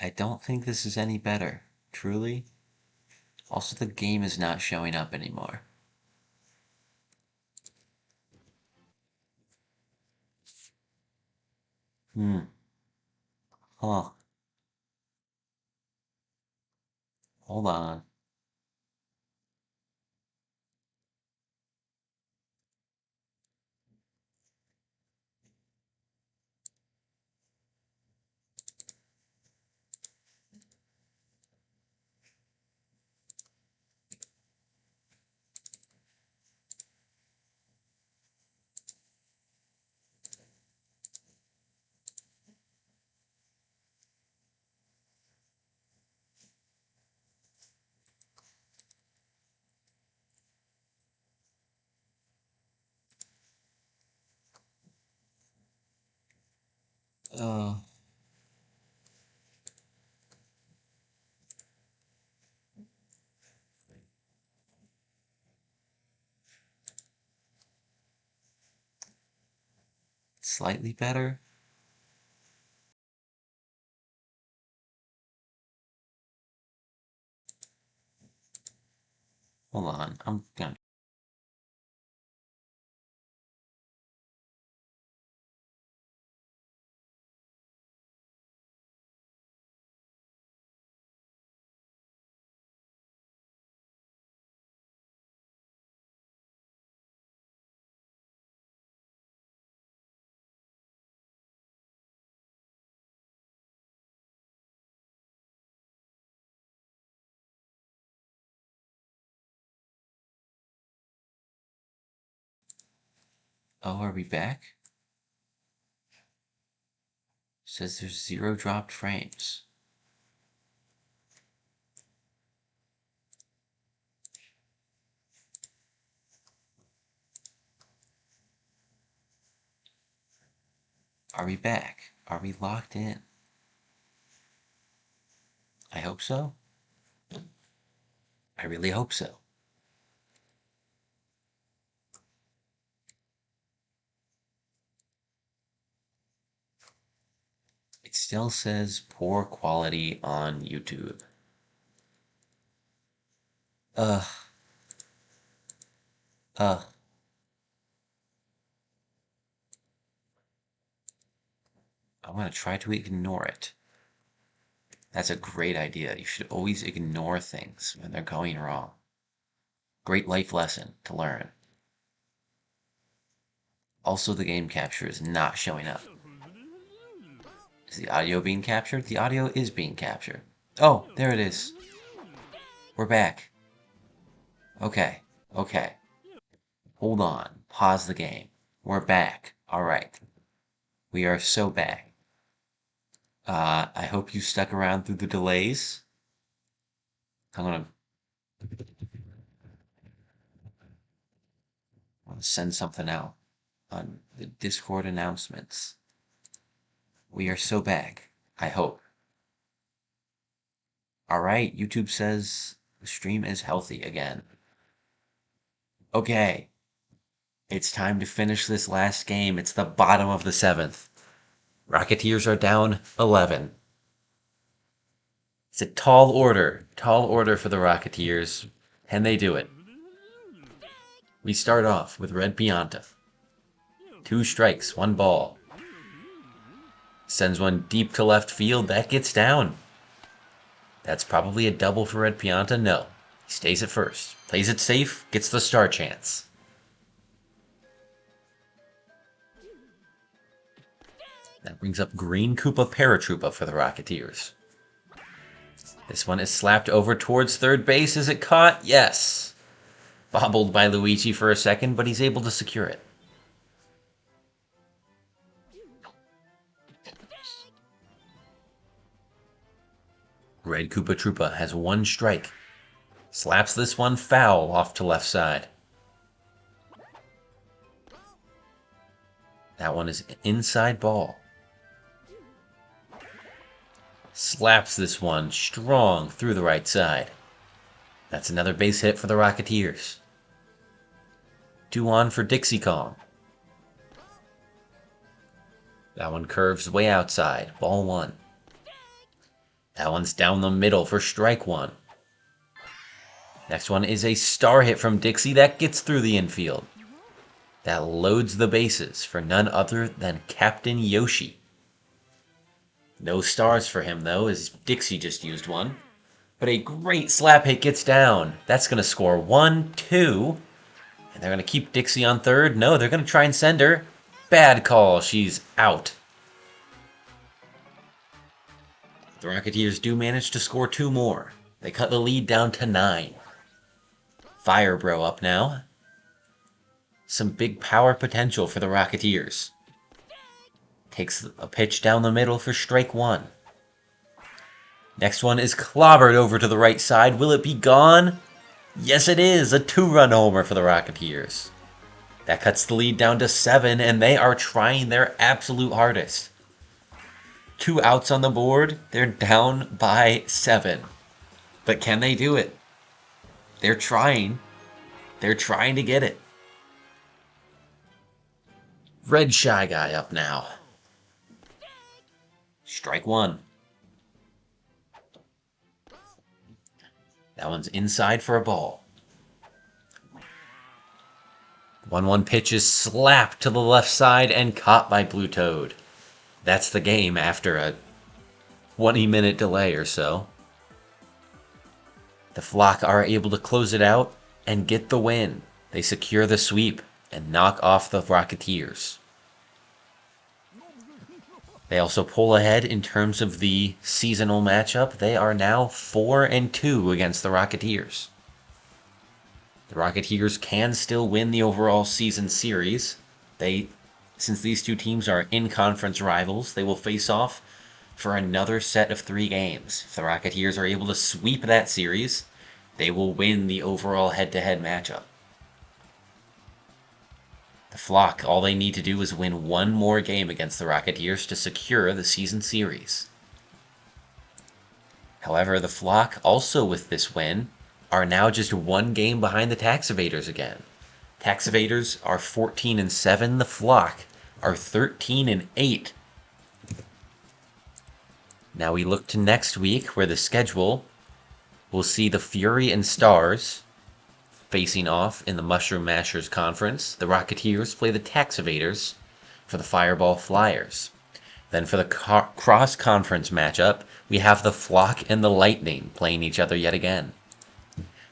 I don't think this is any better, truly. Also, the game is not showing up anymore. Huh. Hold on. Uh, Slightly better. Hold on. I'm gonna. Oh, are we back? Says there's 0 dropped frames. Are we back? Are we locked in? I hope so. I really hope so. It still says poor quality on YouTube. Ugh. Ugh. I'm gonna try to ignore it. That's a great idea. You should always ignore things when they're going wrong. Great life lesson to learn. Also, the game capture is not showing up. Is the audio being captured? The audio is being captured. Oh, there it is. We're back. Okay, okay. Hold on. Pause the game. We're back. Alright. We are so back. I hope you stuck around through the delays. I'm gonna send something out on the Discord announcements. We are so back. I hope. Alright, YouTube says the stream is healthy again. Okay. It's time to finish this last game. It's the bottom of the 7th. Rocketeers are down 11. It's a tall order for the Rocketeers. Can they do it? We start off with Red Pianta. 2 strikes, 1 ball. Sends one deep to left field. That gets down. That's probably a double for Red Pianta. No. He stays at first. Plays it safe. Gets the star chance. That brings up Green Koopa Paratroopa for the Rocketeers. This one is slapped over towards third base. Is it caught? Yes. Bobbled by Luigi for a second, but he's able to secure it. Red Koopa Troopa has 1 strike. Slaps this one foul off to left side. That one is inside ball. Slaps this one strong through the right side. That's another base hit for the Rocketeers. 2 on for Dixie Kong. That one curves way outside. Ball 1. That one's down the middle for strike one. Next one is a star hit from Dixie that gets through the infield. That loads the bases for none other than Captain Yoshi. No stars for him, though, as Dixie just used one. But a great slap hit gets down. That's going to score 1-2. And they're going to keep Dixie on third. No, they're going to try and send her. Bad call. She's out. The Rocketeers do manage to score 2 more. They cut the lead down to 9. Fire Bro up now. Some big power potential for the Rocketeers. Takes a pitch down the middle for strike one. Next one is clobbered over to the right side. Will it be gone? Yes, it is. A 2-run homer for the Rocketeers. That cuts the lead down to 7, and they are trying their absolute hardest. 2 outs on the board. They're down by 7. But can they do it? They're trying. They're trying to get it. Red Shy Guy up now. Strike one. That one's inside for a ball. 1-1 pitch is slapped to the left side and caught by Blue Toad. That's the game after a 20-minute delay or so. The Flock are able to close it out and get the win. They secure the sweep and knock off the Rocketeers. They also pull ahead in terms of the seasonal matchup. They are now 4-2 against the Rocketeers. The Rocketeers can still win the overall season series. Since these two teams are in-conference rivals, they will face off for another set of 3 games. If the Rocketeers are able to sweep that series, they will win the overall head-to-head matchup. The Flock, all they need to do is win 1 more game against the Rocketeers to secure the season series. However, the Flock, also with this win, are now just 1 game behind the Tax Evaders again. Tax Evaders are 14-7. The Flock are 13-8. Now we look to next week, where the schedule will see the Fury and Stars facing off in the Mushroom Mashers Conference. The Rocketeers play the Tax Evaders for the Fireball Flyers. Then for the cross-conference matchup, we have the Flock and the Lightning playing each other yet again.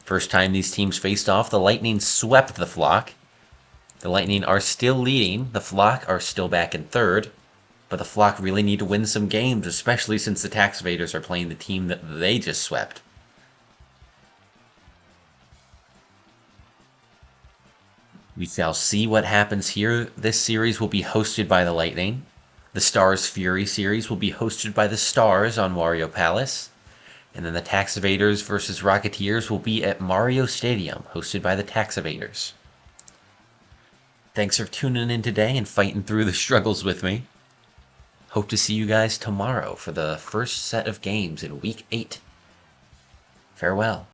First time these teams faced off, the Lightning swept the Flock. The Lightning are still leading. The Flock are still back in third. But the Flock really need to win some games, especially since the Tax Evaders are playing the team that they just swept. We shall see what happens here. This series will be hosted by the Lightning. The Stars Fury series will be hosted by the Stars on Wario Palace. And then the Tax Evaders versus Rocketeers will be at Mario Stadium, hosted by the Tax Evaders. Thanks for tuning in today and fighting through the struggles with me. Hope to see you guys tomorrow for the first set of games in Week 8. Farewell.